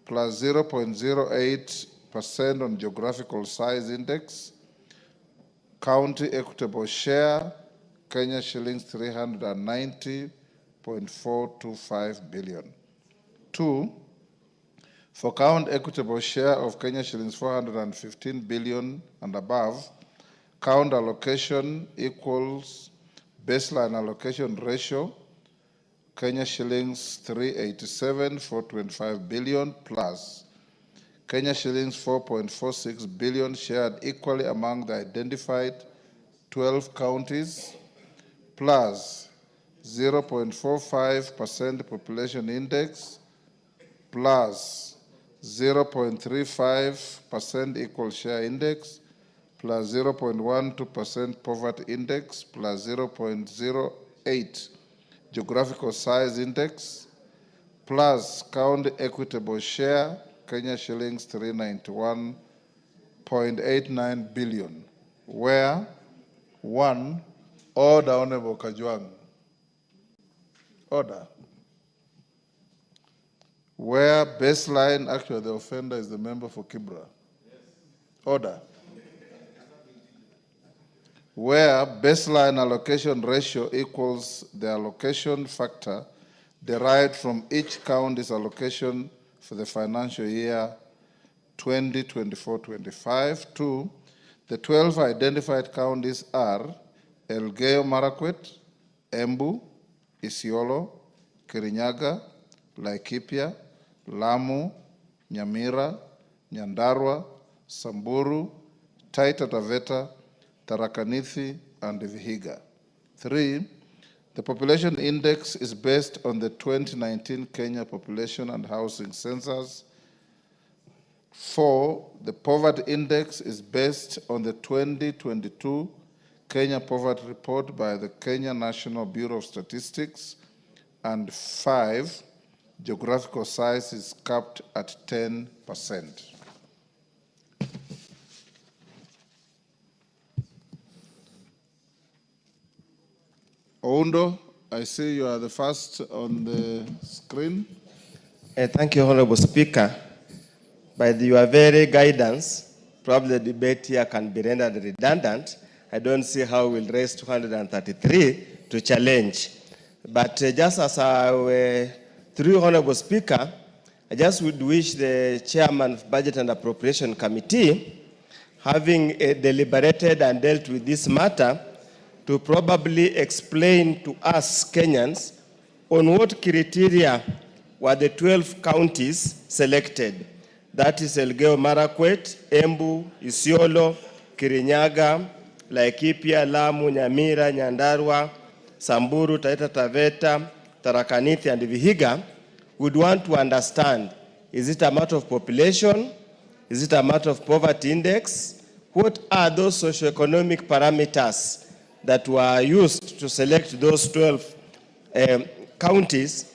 plus 0.08% on geographical size index, county equitable share, Kenya shillings 390.425 billion. 2, for count equitable share of Kenya shillings 415 billion and above, count allocation equals baseline allocation ratio, Kenya shillings 387.425 billion plus Kenya shillings 4.46 billion shared equally among the identified 12 counties plus 0.45% population index plus 0.35% equal share index plus 0.12% poverty index plus 0.08 geographical size index plus county equitable share Kenya shillings 391.89 billion, where 1, order Honorable Kajwang. Order. Where baseline, actually the offender is the member for Kibra. Order. Where baseline allocation ratio equals the allocation factor derived from each county's allocation for the financial year 2024-25. 2, the 12 identified counties are Elgeyo Marakwet, Embu, Isiolo, Kirinyaga, Laikipia, Lamu, Nyamira, Nyandarua, Samburu, Taita Taveta, Tharaka Nithi, and Vihiga. 3, the population index is based on the 2019 Kenya Population and Housing Census. 4, the poverty index is based on the 2022 Kenya Poverty Report by the Kenya National Bureau of Statistics. And 5, geographical size is capped at 10%. Oundo, I see you are the first on the screen. Thank you, Honorable Speaker. By your very guidance, probably the debate here can be rendered redundant. I don't see how we'll raise 233 to challenge. But just as through Honorable Speaker, I just would wish the Chairman of Budget and Appropriation Committee, having deliberated and dealt with this matter, to probably explain to us Kenyans on what criteria were the 12 counties selected. That is Elgeyo Marakwet, Embu, Isiolo, Kirinyaga, Laikipia, Lamu, Nyamira, Nyandarua, Samburu, Taita Taveta, Tharaka Nithi, and Vihiga. Would want to understand, is it a matter of population? Is it a matter of poverty index? What are those socioeconomic parameters that were used to select those 12 counties,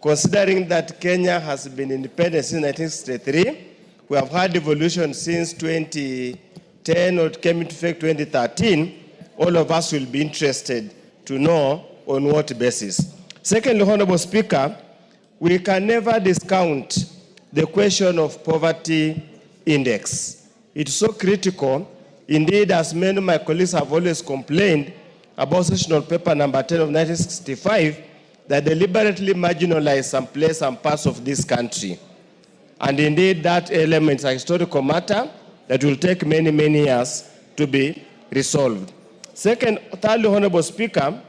considering that Kenya has been independent since 1963, we have had devolution since 2010 or it came into effect 2013, all of us will be interested to know on what basis. Secondly, Honorable Speaker, we can never discount the question of poverty index. It's so critical. Indeed, as many of my colleagues have always complained about sessional paper number 10 of 1965, that deliberately marginalized some places and parts of this country. And indeed, that element is a historical matter that will take many, many years to be resolved. Second, thirdly, Honorable Speaker,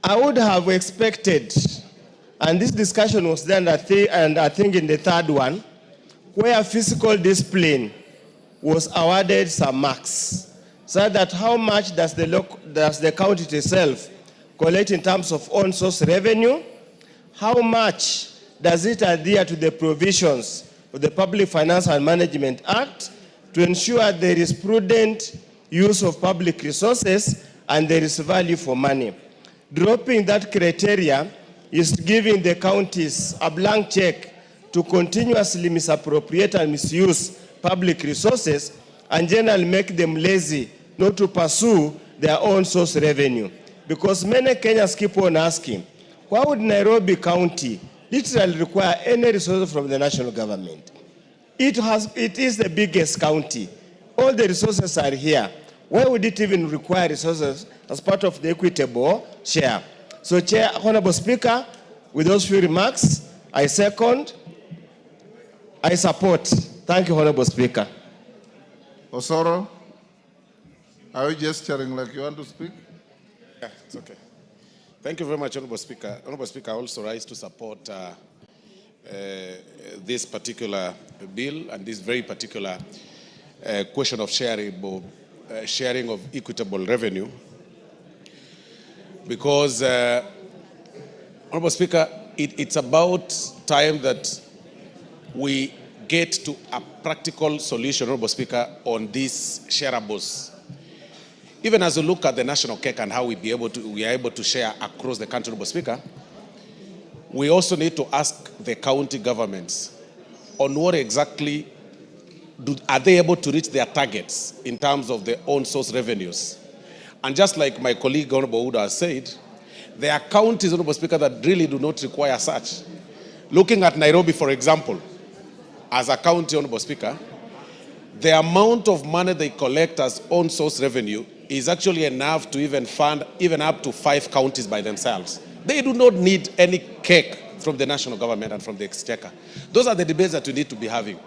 I would have expected, and this discussion was done, I think in the third one, where physical discipline was awarded some marks, so that how much does the county itself collect in terms of own source revenue? How much does it adhere to the provisions of the Public Finance and Management Act to ensure there is prudent use of public resources and there is value for money? Dropping that criteria is giving the counties a blank check to continuously misappropriate and misuse public resources and generally make them lazy not to pursue their own source revenue. Because many Kenyans keep on asking, why would Nairobi County literally require any resources from the national government? It is the biggest county. All the resources are here. Why would it even require resources as part of the equitable share? So, Chair, Honorable Speaker, with those few remarks, I second, I support. Thank you, Honorable Speaker. Osoro, are you gesturing like you want to speak? Yeah, it's okay. Thank you very much, Honorable Speaker. Honorable Speaker, I also rise to support this particular bill and this very particular question of sharing of equitable revenue. Because, Honorable Speaker, it's about time that we get to a practical solution, Honorable Speaker, on these shareables. Even as we look at the national cake and how we are able to share across the country, Honorable Speaker, we also need to ask the county governments on what exactly are they able to reach their targets in terms of their own source revenues. And just like my colleague Honorable Uda has said, there are counties, Honorable Speaker, that really do not require such. Looking at Nairobi, for example, as a county, Honorable Speaker, the amount of money they collect as own source revenue is actually enough to even fund even up to 5 counties by themselves. They do not need any cake from the national government and from the exchequer. Those are the debates that we need to be having.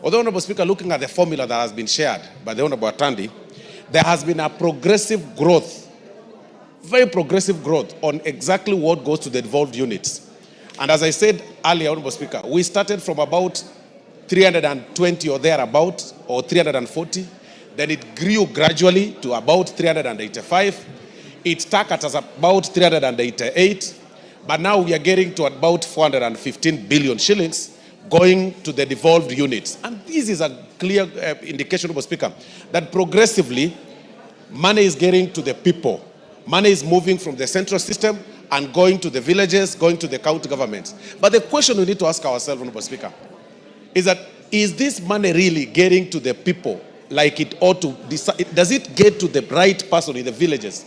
Although, Honorable Speaker, looking at the formula that has been shared by the Honorable Atandi, there has been a progressive growth, very progressive growth on exactly what goes to the devolved units. And as I said earlier, Honorable Speaker, we started from about 320 or thereabout, or 340. Then it grew gradually to about 385. It stuck at about 388. But now we are getting to about 415 billion shillings going to the devolved units. And this is a clear indication, Honorable Speaker, that progressively money is getting to the people. Money is moving from the central system and going to the villages, going to the county governments. But the question we need to ask ourselves, Honorable Speaker, is that, is this money really getting to the people like it ought to? Does it get to the right person in the villages?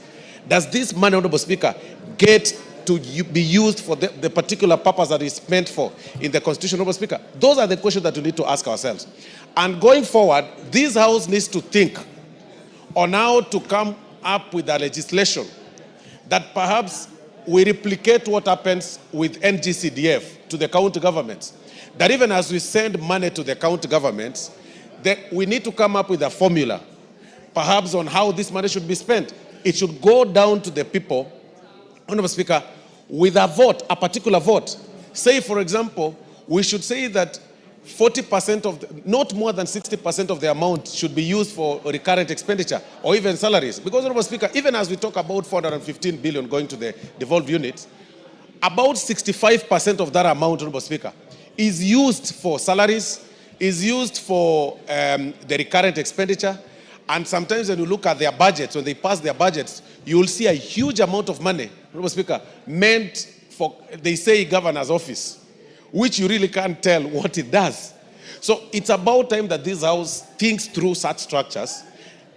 Does this money, Honorable Speaker, get to be used for the particular purpose that it's meant for in the Constitution, Honorable Speaker? Those are the questions that we need to ask ourselves. And going forward, this House needs to think on how to come up with a legislation that perhaps we replicate what happens with NGCDF to the county governments. That even as we send money to the county governments, that we need to come up with a formula, perhaps on how this money should be spent. It should go down to the people, Honorable Speaker, with a vote, a particular vote. Say, for example, we should say that 40% of, not more than 60% of the amount should be used for recurrent expenditure or even salaries. Because, Honorable Speaker, even as we talk about 415 billion going to the devolved units, about 65% of that amount, Honorable Speaker, is used for salaries, is used for the recurrent expenditure. And sometimes when you look at their budgets, when they pass their budgets, you will see a huge amount of money, Honorable Speaker, meant for, they say, governor's office, which you really can't tell what it does. So it's about time that this House thinks through such structures.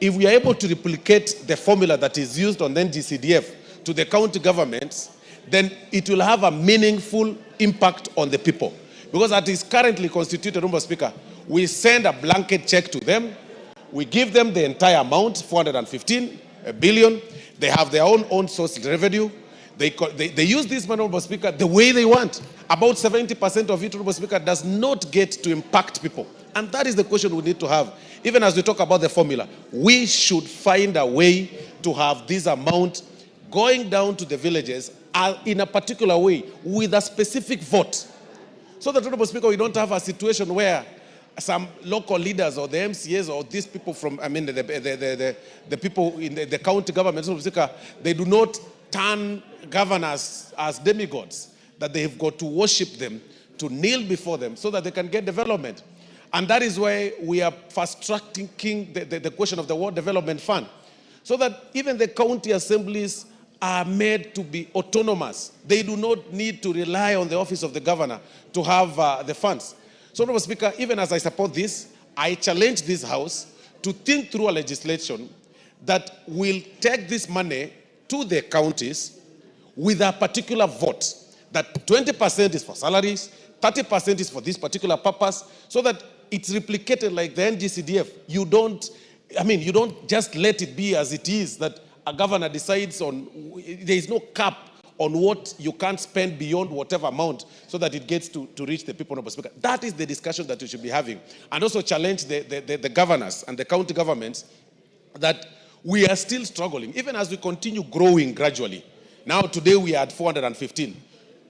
If we are able to replicate the formula that is used on NGCDF to the county governments, then it will have a meaningful impact on the people. Because as it is currently constituted, Honorable Speaker, we send a blanket check to them. We give them the entire amount, 415 billion. They have their own source revenue. They use this money, Honorable Speaker, the way they want. About 70% of it, Honorable Speaker, does not get to impact people. And that is the question we need to have. Even as we talk about the formula, we should find a way to have this amount going down to the villages in a particular way with a specific vote. So that, Honorable Speaker, we don't have a situation where some local leaders or the MCAs or these people from, I mean, the people in the county government, Honorable Speaker, they do not turn governors as demigods, that they have got to worship them, to kneel before them so that they can get development. And that is why we are fast-tracking the question of the World Development Fund, so that even the county assemblies are made to be autonomous. They do not need to rely on the office of the governor to have the funds. So, Honorable Speaker, even as I support this, I challenge this House to think through a legislation that will take this money to the counties with a particular vote, that 20% is for salaries, 30% is for this particular purpose, so that it's replicated like the NGCDF. You don't just let it be as it is, that a governor decides on, there is no cap on what you can't spend beyond whatever amount so that it gets to reach the people. That is the discussion that we should be having. And also challenge the governors and the county governments that we are still struggling, even as we continue growing gradually. Now today we are at 415.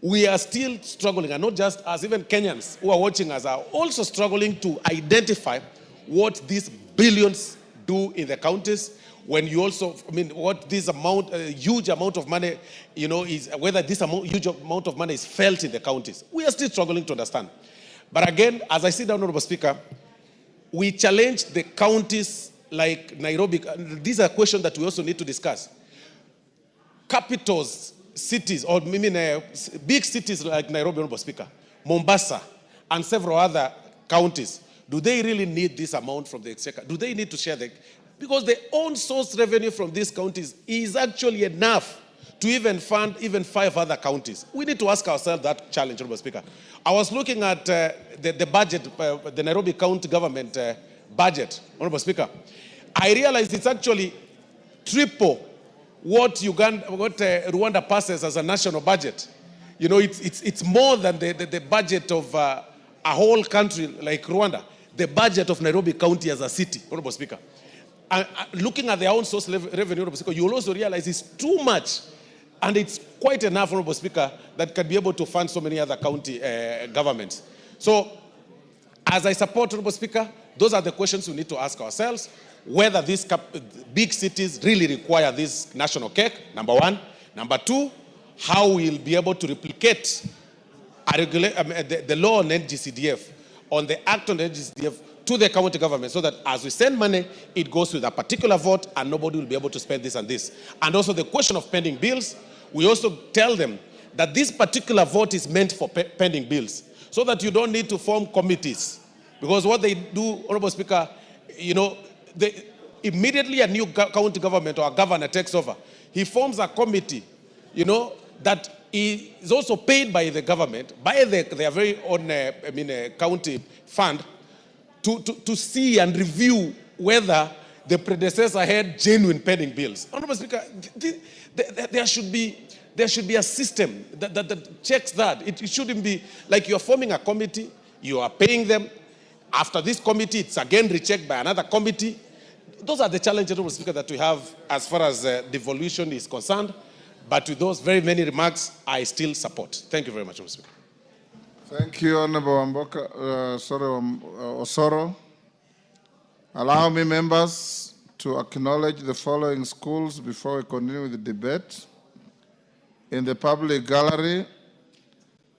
We are still struggling, and not just us, even Kenyans who are watching us are also struggling to identify what these billions do in the counties. When you also, what this amount, huge amount of money, is whether this huge amount of money is felt in the counties. We are still struggling to understand. But again, as I sit down, Honorable Speaker, we challenge the counties like Nairobi. These are questions that we also need to discuss. Capitals, cities, or big cities like Nairobi, Honorable Speaker, Mombasa, and several other counties, do they really need this amount from the exchequer? Do they need to share because the own source revenue from these counties is actually enough to even fund even 5 other counties. We need to ask ourselves that challenge, Honorable Speaker. I was looking at the budget, the Nairobi County government budget, Honorable Speaker. I realized it's actually triple what Rwanda passes as a national budget. It's more than the budget of a whole country like Rwanda. The budget of Nairobi County as a city, Honorable Speaker. Looking at their own source revenue, Honorable Speaker, you will also realize it's too much, and it's quite enough, Honorable Speaker, that can be able to fund so many other county governments. So, as I support, Honorable Speaker, those are the questions we need to ask ourselves, whether these big cities really require this national cake, number one. Number two, how we'll be able to replicate the law on NGCDF, on the act on NGCDF, to the county government, so that as we send money, it goes with a particular vote and nobody will be able to spend this and this. And also the question of pending bills, we also tell them that this particular vote is meant for pending bills, so that you don't need to form committees. Because what they do, Honorable Speaker, immediately a new county government or a governor takes over, he forms a committee, that is also paid by the government, by their very own county fund, to see and review whether the predecessor had genuine pending bills. Honorable Speaker, there should be a system that checks that. It shouldn't be like you're forming a committee, you are paying them. After this committee, it's again rechecked by another committee. Those are the challenges, Honorable Speaker, that we have as far as devolution is concerned. But with those very many remarks, I still support. Thank you very much, Honorable Speaker. Thank you, Honorable Osoro. Allow me, members, to acknowledge the following schools before we continue with the debate. In the public gallery,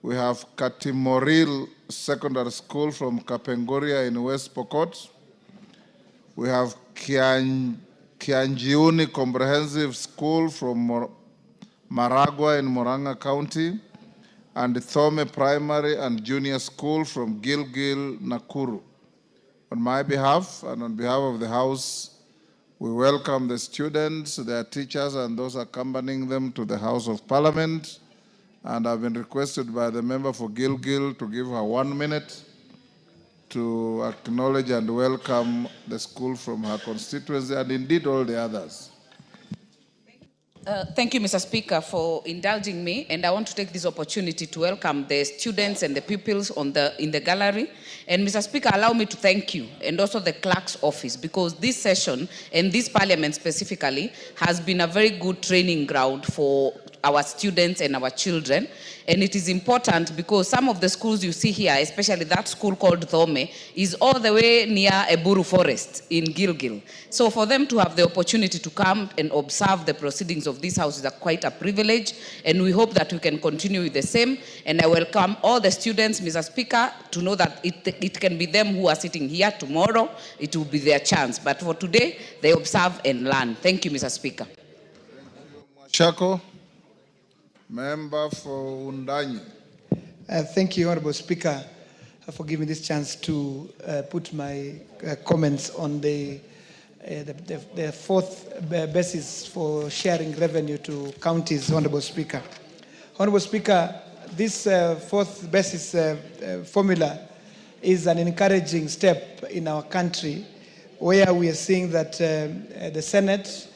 we have Katimoril Secondary School from Koringoria in West Pokot. We have Kianjiuni Comprehensive School from Maragua in Murang'a County, and Thome Primary and Junior School from Gilgil, Nakuru. On my behalf and on behalf of the House, we welcome the students, their teachers, and those accompanying them to the House of Parliament. And I've been requested by the member for Gilgil to give her 1 minute to acknowledge and welcome the school from her constituency, and indeed all the others. Thank you, Mr. Speaker, for indulging me, and I want to take this opportunity to welcome the students and the pupils in the gallery. And Mr. Speaker, allow me to thank you and also the clerk's office, because this session and this parliament specifically has been a very good training ground for our students and our children. And it is important because some of the schools you see here, especially that school called Thome, is all the way near Eburu Forest in Gilgil. So for them to have the opportunity to come and observe the proceedings of this house is quite a privilege, and we hope that we can continue with the same. And I welcome all the students, Mr. Speaker, to know that it can be them who are sitting here tomorrow. It will be their chance. But for today, they observe and learn. Thank you, Mr. Speaker. Thank you, Shako. Member for Undanyi. Thank you, Honorable Speaker, for giving this chance to put my comments on the the fourth basis for sharing revenue to counties, Honorable Speaker. Honorable Speaker, this fourth basis formula is an encouraging step in our country, where we are seeing that the Senate,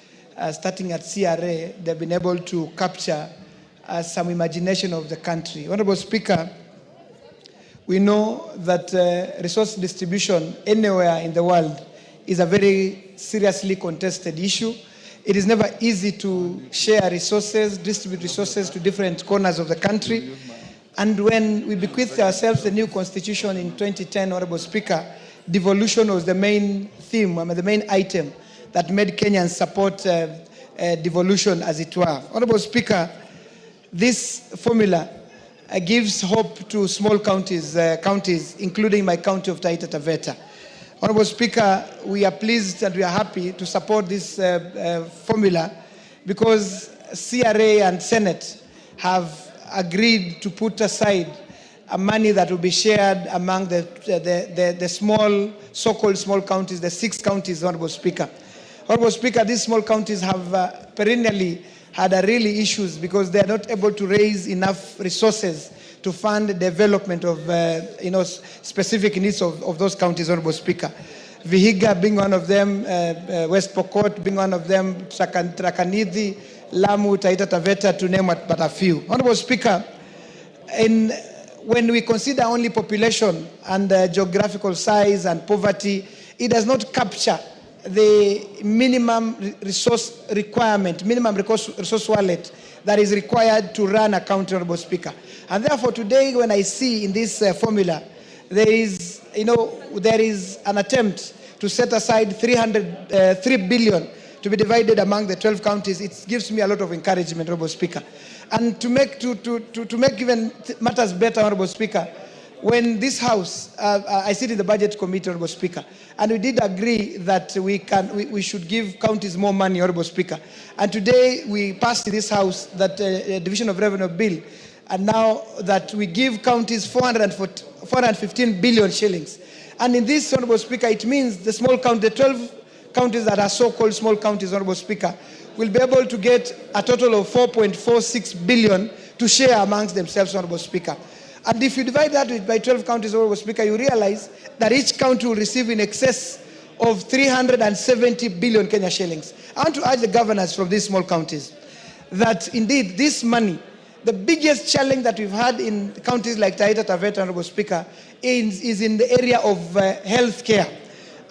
starting at CRA, they've been able to capture some imagination of the country. Honorable Speaker, we know that resource distribution anywhere in the world is a very seriously contested issue. It is never easy to share resources, distribute resources to different corners of the country. And when we bequeathed ourselves the new constitution in 2010, Honorable Speaker, devolution was the main theme, the main item that made Kenyans support devolution, as it were. Honorable Speaker, this formula gives hope to small counties, including my county of Taita Taveta. Honorable Speaker, we are pleased and we are happy to support this formula because CRA and Senate have agreed to put aside money that will be shared among the small, so-called small counties, the 6 counties, Honorable Speaker. Honorable Speaker, these small counties have perennially had really issues because they are not able to raise enough resources to fund the development of specific needs of those counties, Honorable Speaker. Vihiga being one of them, West Pokot being one of them, Trakanithi, Lamu, Taita Taveta, to name but a few. Honorable Speaker, when we consider only population and geographical size and poverty, it does not capture the minimum resource requirement, minimum resource wallet that is required to run a county, Honorable Speaker. And therefore today when I see in this formula, there is an attempt to set aside 3 billion to be divided among the 12 counties. It gives me a lot of encouragement, Honorable Speaker. And to make even matters better, Honorable Speaker, when this House, I sit in the Budget Committee, Honorable Speaker, and we did agree that we should give counties more money, Honorable Speaker. And today we passed in this House that Division of Revenue Bill, and now that we give counties 415 billion shillings. And in this, Honorable Speaker, it means the 12 counties that are so-called small counties, Honorable Speaker, will be able to get a total of 4.46 billion to share amongst themselves, Honorable Speaker. And if you divide that by 12 counties, Honorable Speaker, you realize that each county will receive in excess of 370 billion Kenya shillings. I want to urge the governors from these small counties that indeed this money, the biggest challenge that we've had in counties like Taita Taveta, Honorable Speaker, is in the area of health care.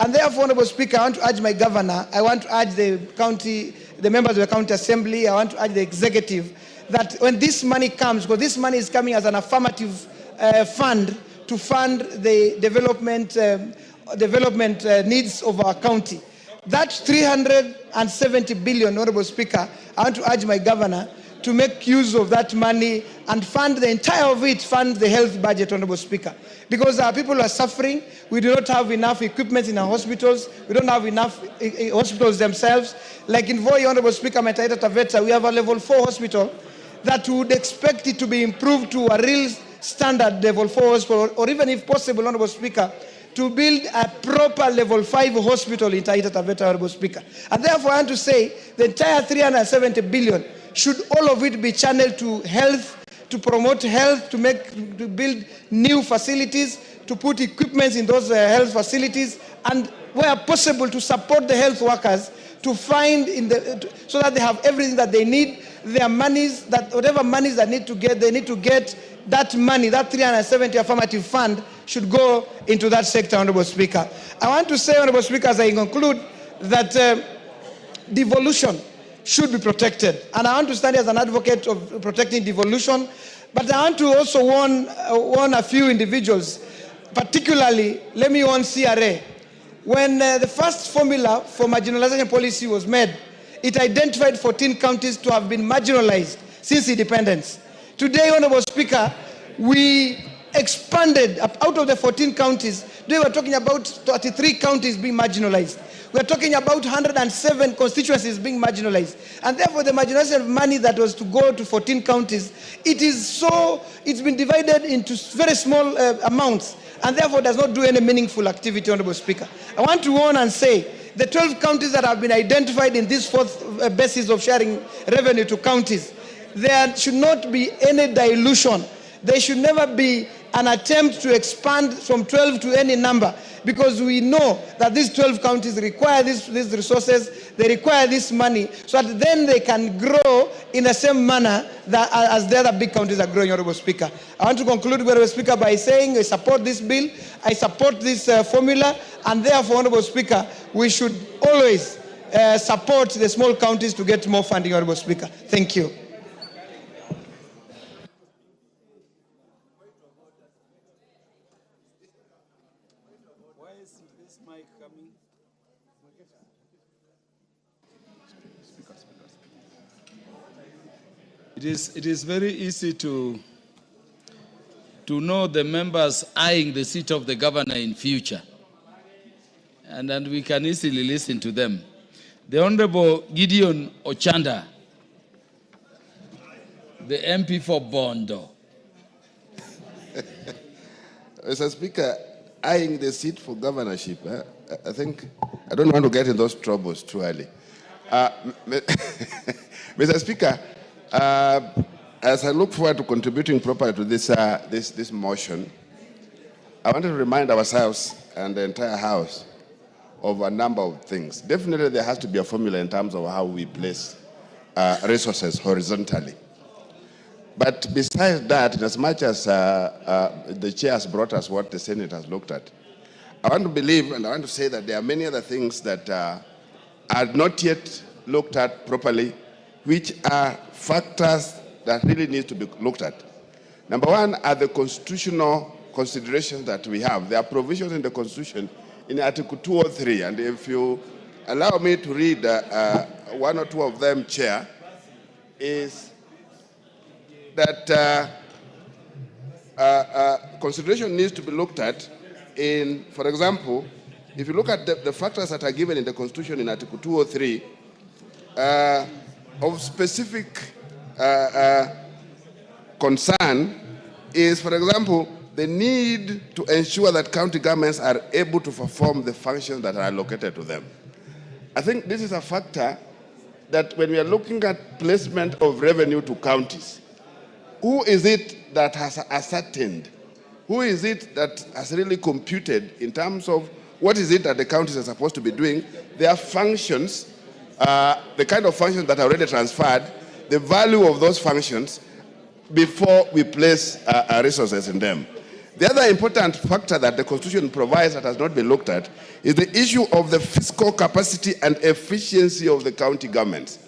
And therefore, Honorable Speaker, I want to urge my governor, I want to urge the members of the county assembly, I want to urge the executive, that when this money comes, because this money is coming as an affirmative fund to fund the development needs of our county. That 370 billion, Honorable Speaker, I want to urge my governor to make use of that money and fund the entire of it, fund the health budget, Honorable Speaker. Because our people are suffering. We do not have enough equipment in our hospitals. We don't have enough hospitals themselves. Like in Voi, Honorable Speaker, Taita Taveta, we have a level 4 hospital that would expect it to be improved to a real standard level 4 hospital, or even if possible, Honorable Speaker, to build a proper level 5 hospital in Taita Taveta, Honorable Speaker. And therefore, I want to say the entire 370 billion, should all of it be channeled to health, to promote health, to build new facilities, to put equipment in those health facilities, and where possible to support the health workers to find so that they have everything that they need. Their monies, whatever monies they need to get that money, that 370 affirmative fund should go into that sector, Honorable Speaker. I want to say, Honorable Speaker, as I conclude, that devolution should be protected. And I want to stand as an advocate of protecting devolution, but I want to also warn a few individuals, particularly, let me warn CRA. When the first formula for marginalization policy was made, it identified 14 counties to have been marginalized since independence. Today, Honorable Speaker, we expanded out of the 14 counties. Today we're talking about 33 counties being marginalized. We're talking about 107 constituencies being marginalized. And therefore the marginalization of money that was to go to 14 counties, it's been divided into very small amounts, and therefore does not do any meaningful activity, Honorable Speaker. I want to warn and say, the 12 counties that have been identified in this fourth basis of sharing revenue to counties, there should not be any dilution. There should never be an attempt to expand from 12 to any number, because we know that these 12 counties require these resources, they require this money, so that then they can grow in the same manner that, as the other big counties are growing, Honorable Speaker. I want to conclude, Honorable Speaker, by saying I support this bill, I support this formula, and therefore, Honorable Speaker, we should always support the small counties to get more funding, Honorable Speaker. Thank you. It is very easy to know the members eyeing the seat of the governor in future. And we can easily listen to them. The Honorable Gideon Ochanda, the MP for Bondo. Mr. Speaker, eyeing the seat for governorship, I think, I don't want to get in those troubles too early. Mr. Speaker, as I look forward to contributing properly to this motion, I want to remind ourselves and the entire House of a number of things. Definitely there has to be a formula in terms of how we place resources horizontally. But besides that, in as much as the chair has brought us what the Senate has looked at, I want to believe and I want to say that there are many other things that are not yet looked at properly, which are factors that really need to be looked at. Number one are the constitutional considerations that we have. There are provisions in the Constitution in Article 203, and if you allow me to read one or two of them, Chair, is that consideration needs to be looked at in, for example, if you look at the factors that are given in the Constitution in Article 203, of specific concern is, for example, the need to ensure that county governments are able to perform the functions that are allocated to them. I think this is a factor that when we are looking at placement of revenue to counties, who is it that has ascertained? Who is it that has really computed in terms of what is it that the counties are supposed to be doing, their functions, the kind of functions that are already transferred, the value of those functions before we place resources in them. The other important factor that the Constitution provides that has not been looked at is the issue of the fiscal capacity and efficiency of the county governments.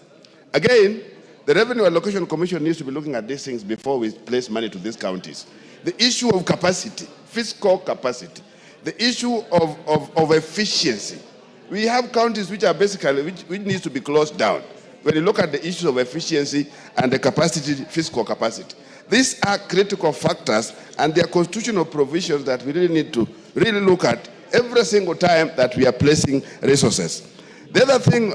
Again, the Revenue Allocation Commission needs to be looking at these things before we place money to these counties. The issue of capacity, fiscal capacity, the issue of efficiency. We have counties which are basically, which needs to be closed down. When you look at the issues of efficiency and the capacity, fiscal capacity. These are critical factors and they are constitutional provisions that we really need to really look at every single time that we are placing resources. The other thing,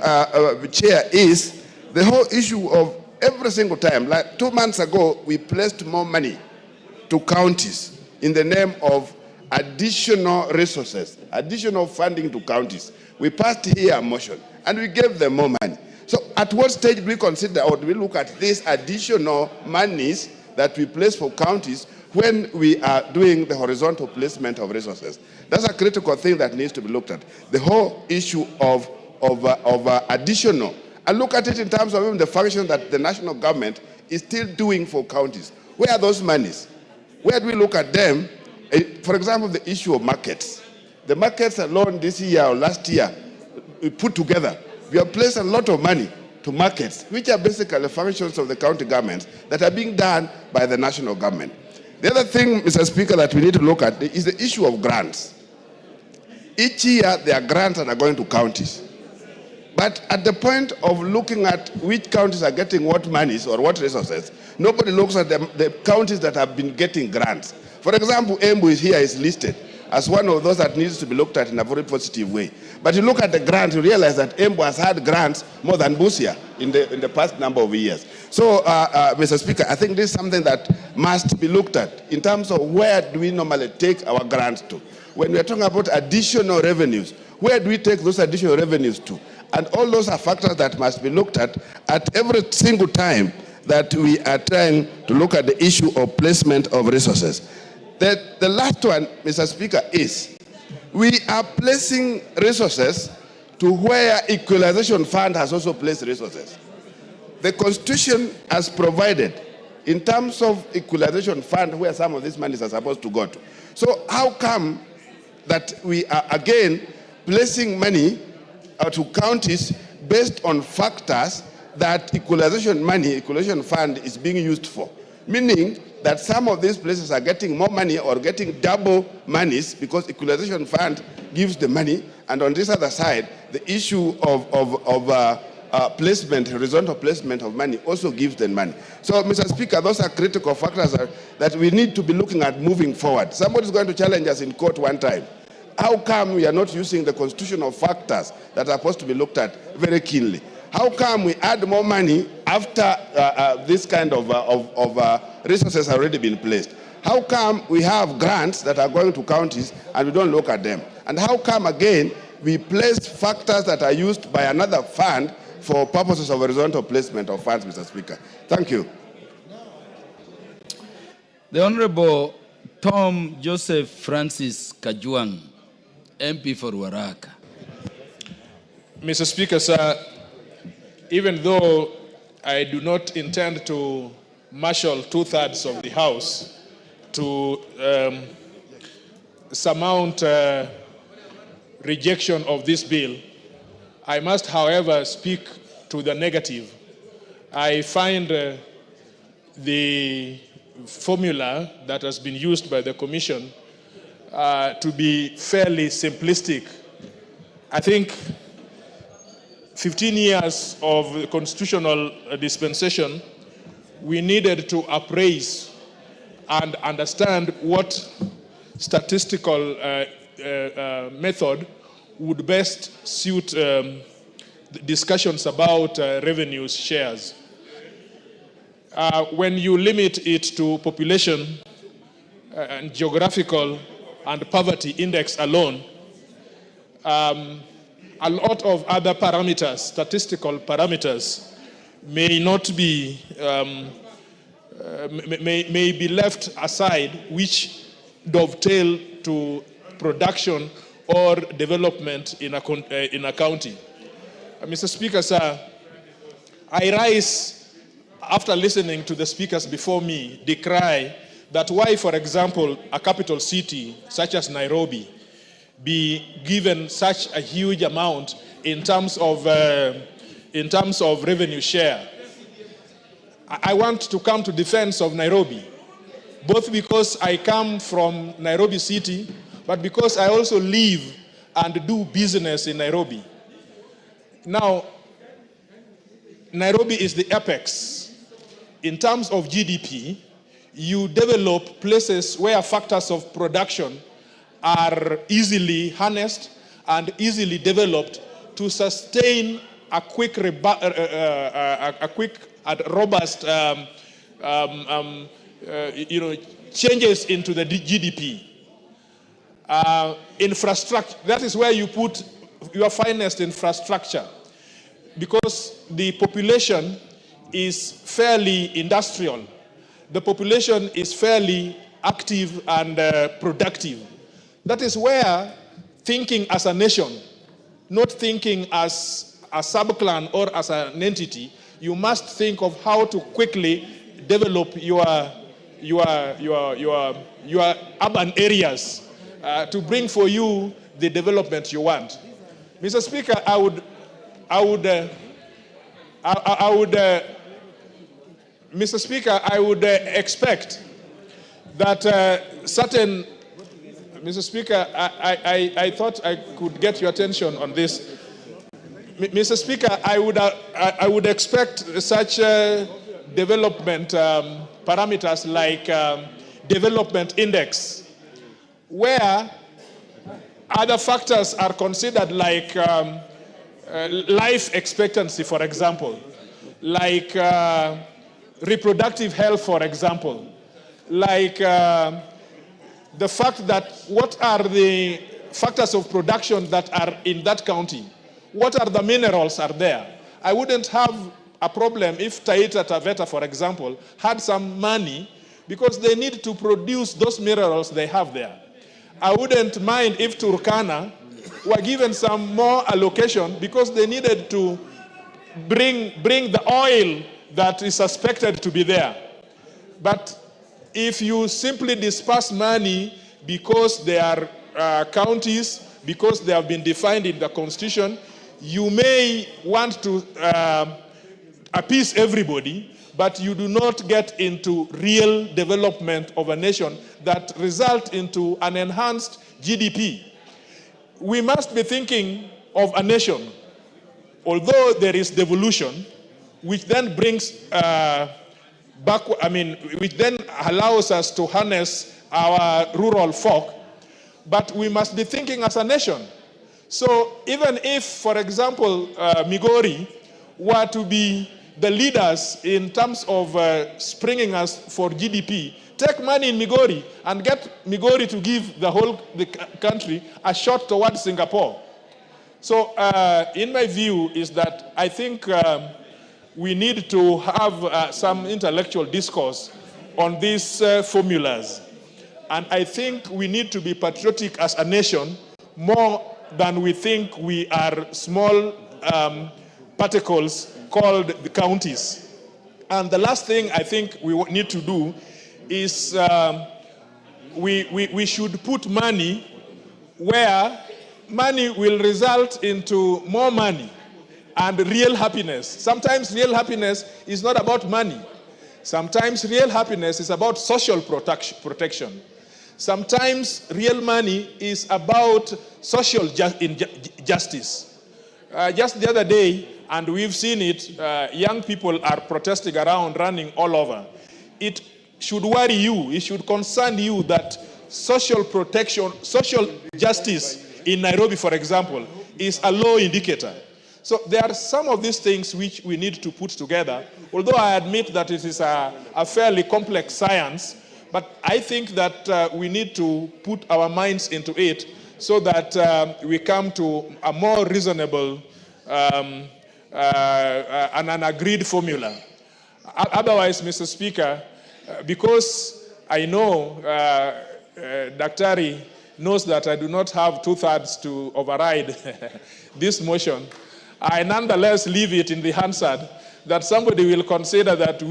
Chair, is the whole issue of every single time. Like 2 months ago, we placed more money to counties in the name of additional resources, additional funding to counties. We passed here a motion and we gave them more money. So at what stage do we consider or do we look at these additional monies that we place for counties when we are doing the horizontal placement of resources? That's a critical thing that needs to be looked at. The whole issue of additional, and look at it in terms of even the function that the national government is still doing for counties. Where are those monies? Where do we look at them? For example, the issue of markets. The markets alone this year or last year, we put together, we have placed a lot of money to markets, which are basically functions of the county governments that are being done by the national government. The other thing, Mr. Speaker, that we need to look at is the issue of grants. Each year, there are grants that are going to counties. But at the point of looking at which counties are getting what monies or what resources, nobody looks at the counties that have been getting grants. For example, Embu is here, is listed as one of those that needs to be looked at in a very positive way. But you look at the grants, you realize that Embu has had grants more than Busia in the past number of years. So, Mr. Speaker, I think this is something that must be looked at in terms of where do we normally take our grants to. When we are talking about additional revenues, Where do we take those additional revenues to? And all those are factors that must be looked at every single time that we are trying to look at the issue of placement of resources. The last one, Mr. Speaker, is we are placing resources to where Equalization Fund has also placed resources. The Constitution has provided in terms of Equalization Fund where some of these monies are supposed to go to. So how come that we are again placing money to counties based on factors that Equalization Fund is being used for? Meaning that some of these places are getting more money or getting double monies because Equalization Fund gives the money, and on this other side, the issue of placement, horizontal placement of money also gives them money. So, Mr. Speaker, those are critical factors that we need to be looking at moving forward. Somebody is going to challenge us in court one time. How come we are not using the constitutional factors that are supposed to be looked at very keenly? How come we add more money after this kind of resources have already been placed? How come we have grants that are going to counties and we don't look at them? And how come, again, we place factors that are used by another fund for purposes of horizontal placement of funds, Mr. Speaker? Thank you. The Honorable Tom Joseph Francis Kajwang, MP for Waraka. Mr. Speaker, sir, even though I do not intend to marshal 2/3 of the House to surmount rejection of this bill, I must, however, speak to the negative. I find the formula that has been used by the Commission to be fairly simplistic. I think 15 years of constitutional dispensation, we needed to appraise and understand what statistical method would best suit discussions about revenue shares. When you limit it to population and geographical and poverty index alone, a lot of other parameters, statistical parameters, may not be, may be left aside, which dovetail to production or development in a county. Mr. Speaker, sir, I rise, after listening to the speakers before me, decry that why, for example, a capital city such as Nairobi be given such a huge amount in terms of revenue share. I want to come to defense of Nairobi, both because I come from Nairobi City, but because I also live and do business in Nairobi. Now, Nairobi is the apex. In terms of GDP, you develop places where factors of production are easily harnessed and easily developed to sustain a quick and robust changes into the GDP. Infrastructure, that is where you put your finest infrastructure, because the population is fairly industrial. The population is fairly active and productive. That is where thinking as a nation, not thinking as a sub-clan or as an entity, you must think of how to quickly develop your urban areas to bring for you the development you want. Mr. Speaker, I would Mr. Speaker, I would expect that certain. Mr. Speaker, I thought I could get your attention on this. Mr. Speaker, I would expect such development parameters like development index, where other factors are considered like life expectancy, for example, like reproductive health, for example, like the fact that what are the factors of production that are in that county. What are the minerals are there? I wouldn't have a problem if Taita Taveta, for example, had some money because they need to produce those minerals they have there. I wouldn't mind if Turkana were given some more allocation because they needed to bring the oil that is suspected to be there. But if you simply disperse money because they are counties, because they have been defined in the constitution, you may want to appease everybody, but you do not get into real development of a nation that result into an enhanced GDP. We must be thinking of a nation, although there is devolution, which then brings which then allows us to harness our rural folk, but we must be thinking as a nation. So even if, for example, Migori were to be the leaders in terms of springing us for GDP, take money in Migori and get Migori to give the country a shot towards Singapore. So in my view is that I think we need to have some intellectual discourse on these formulas. And I think we need to be patriotic as a nation more than we think we are small particles called the counties. And the last thing I think we need to do is we should put money where money will result into more money and real happiness. Sometimes real happiness is not about money. Sometimes real happiness is about social protection. Sometimes real money is about social justice. Just the other day, and we've seen it, young people are protesting around, running all over. It should worry you, it should concern you that social protection, social justice in Nairobi, for example, is a low indicator. So there are some of these things which we need to put together, although I admit that it is a fairly complex science, but I think that we need to put our minds into it so that we come to a more reasonable and an agreed formula. Otherwise, Mr. Speaker, because I know Daktari knows that I do not have 2/3 to override this motion, I nonetheless leave it in the Hansard that somebody will consider that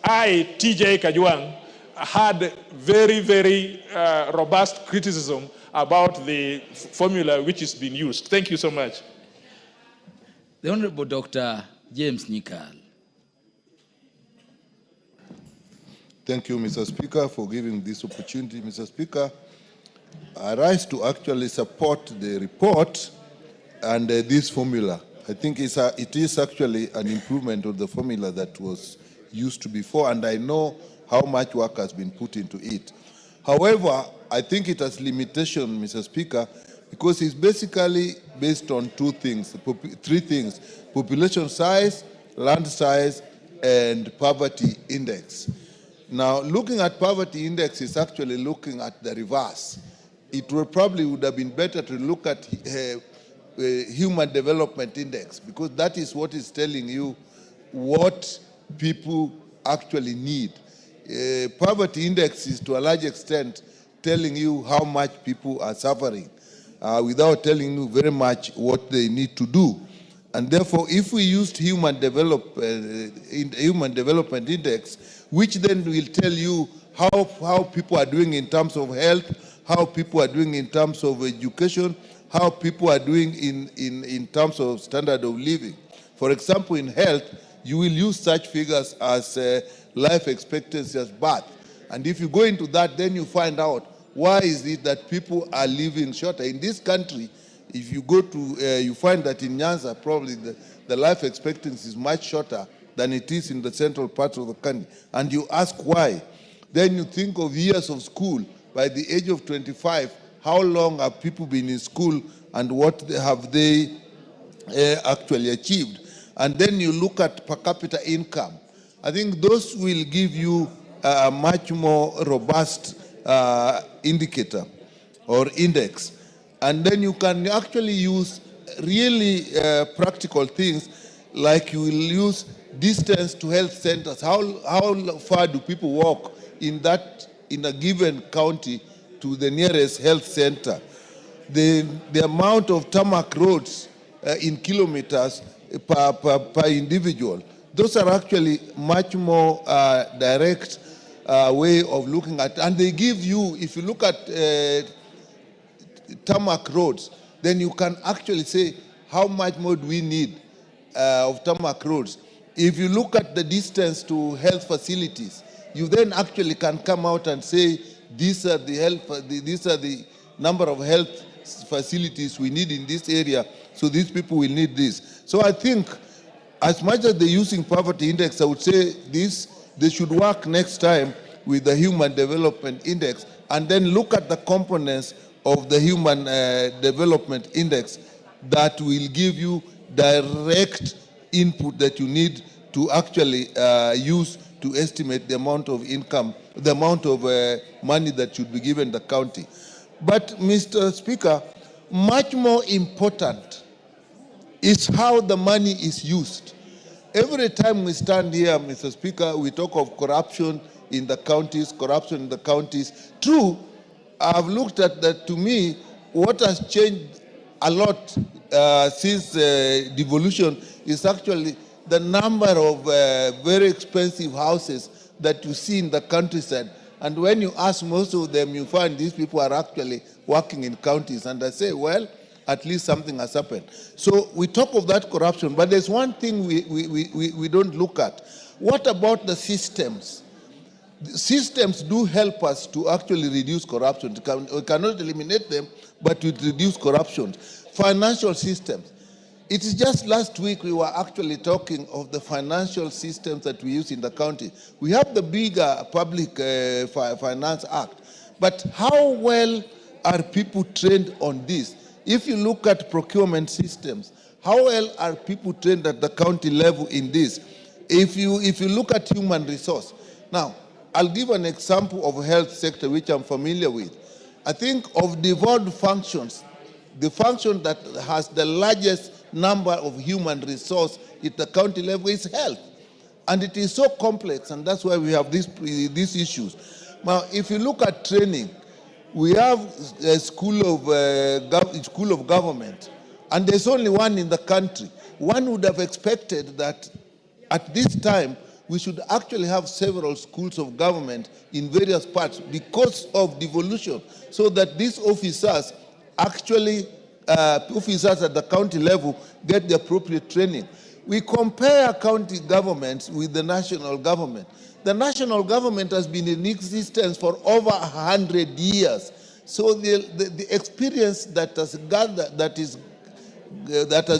I, TJ Kajwang, had very, very robust criticism about the formula which is being used. Thank you so much. The Honorable Dr. James Nyikal. Thank you, Mr. Speaker, for giving this opportunity. Mr. Speaker, I rise to actually support the report and this formula. I think it is actually an improvement of the formula that was used before, and I know how much work has been put into it. However, I think it has limitation, Mr. Speaker, because it's basically based on three things: population size, land size, and poverty index. Now, looking at poverty index is actually looking at the reverse. It probably would have been better to look at human development index, because that is what is telling you what people actually need. Poverty index is to a large extent telling you how much people are suffering without telling you very much what they need to do. And therefore, if we used human development index, which then will tell you how people are doing in terms of health, how people are doing in terms of education, how people are doing in terms of standard of living. For example, in health, you will use such figures as life expectancy as birth. And if you go into that, then you find out why is it that people are living shorter. In this country, if you go to, you find that in Nyanza, probably the life expectancy is much shorter than it is in the central part of the country. And you ask why. Then you think of years of school. By the age of 25, how long have people been in school and what have they actually achieved? And then you look at per capita income. I think those will give you a much more robust indicator or index. And then you can actually use really practical things, like you will use distance to health centers. How far do people walk in a given county to the nearest health center? The amount of tarmac roads in kilometers per individual. Those are actually much more direct way of looking at, and they give you, if you look at tarmac roads, then you can actually say how much more do we need of tarmac roads. If you look at the distance to health facilities, you then actually can come out and say these are the number of health facilities we need in this area, so these people will need this. So I think as much as they're using poverty index, I would say they should work next time with the Human Development Index and then look at the components of the Human Development Index that will give you direct input that you need to actually use to estimate the amount of income, the amount of money that should be given the county. But, Mr. Speaker, much more important is how the money is used. Every time we stand here, Mr. Speaker, we talk of corruption in the counties, corruption in the counties. True, I've looked at that. To me, what has changed a lot since devolution is actually the number of very expensive houses that you see in the countryside. And when you ask most of them, you find these people are actually working in counties. And I say, well, at least something has happened. So we talk of that corruption, but there's one thing we don't look at. What about the systems? The systems do help us to actually reduce corruption. We cannot eliminate them, but to reduce corruption. Financial systems. It is just last week we were actually talking of the financial systems that we use in the county. We have the bigger Public Finance Act, but how well are people trained on this? If you look at procurement systems, how well are people trained at the county level in this? If you look at human resource. Now, I'll give an example of health sector which I'm familiar with. I think of devolved functions, the function that has the largest number of human resource at the county level is health. And it is so complex, and that's why we have these issues. Now, if you look at training, we have a school of government, and there's only one in the country. One would have expected that at this time, we should actually have several schools of government in various parts because of devolution, so that these officers actually, officers at the county level, get the appropriate training. We compare county governments with the national government. The national government has been in existence for over 100 years. So the experience that has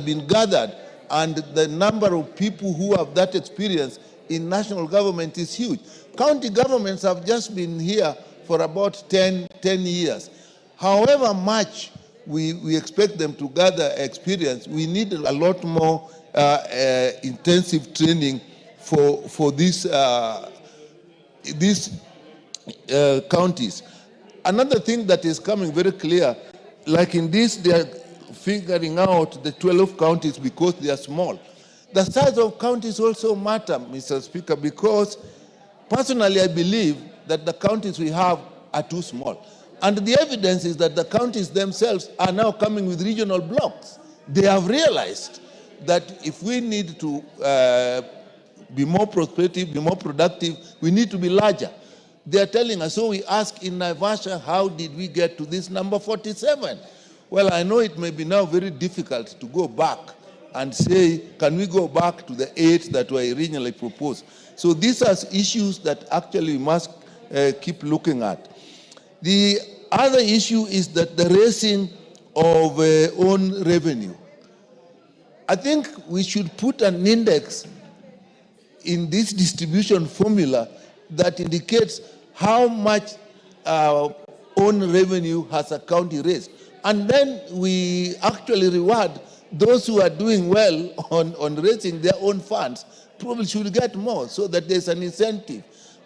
been gathered and the number of people who have that experience in national government is huge. County governments have just been here for about 10 years. However much we expect them to gather experience, we need a lot more intensive training for these counties. Another thing that is coming very clear, like in this, they are figuring out the 12 counties because they are small. The size of counties also matter, Mr. Speaker, because personally I believe that the counties we have are too small. And the evidence is that the counties themselves are now coming with regional blocks. They have realized that if we need to be more prospective, be more productive, we need to be larger. They are telling us, so we ask in Naivasha, how did we get to this number 47? Well, I know it may be now very difficult to go back and say, can we go back to the 8 that were originally proposed? So these are issues that actually we must keep looking at. The other issue is that the raising of own revenue. I think we should put an index in this distribution formula that indicates how much own revenue has a county raised. And then we actually reward those who are doing well on raising their own funds, probably should get more so that there's an incentive.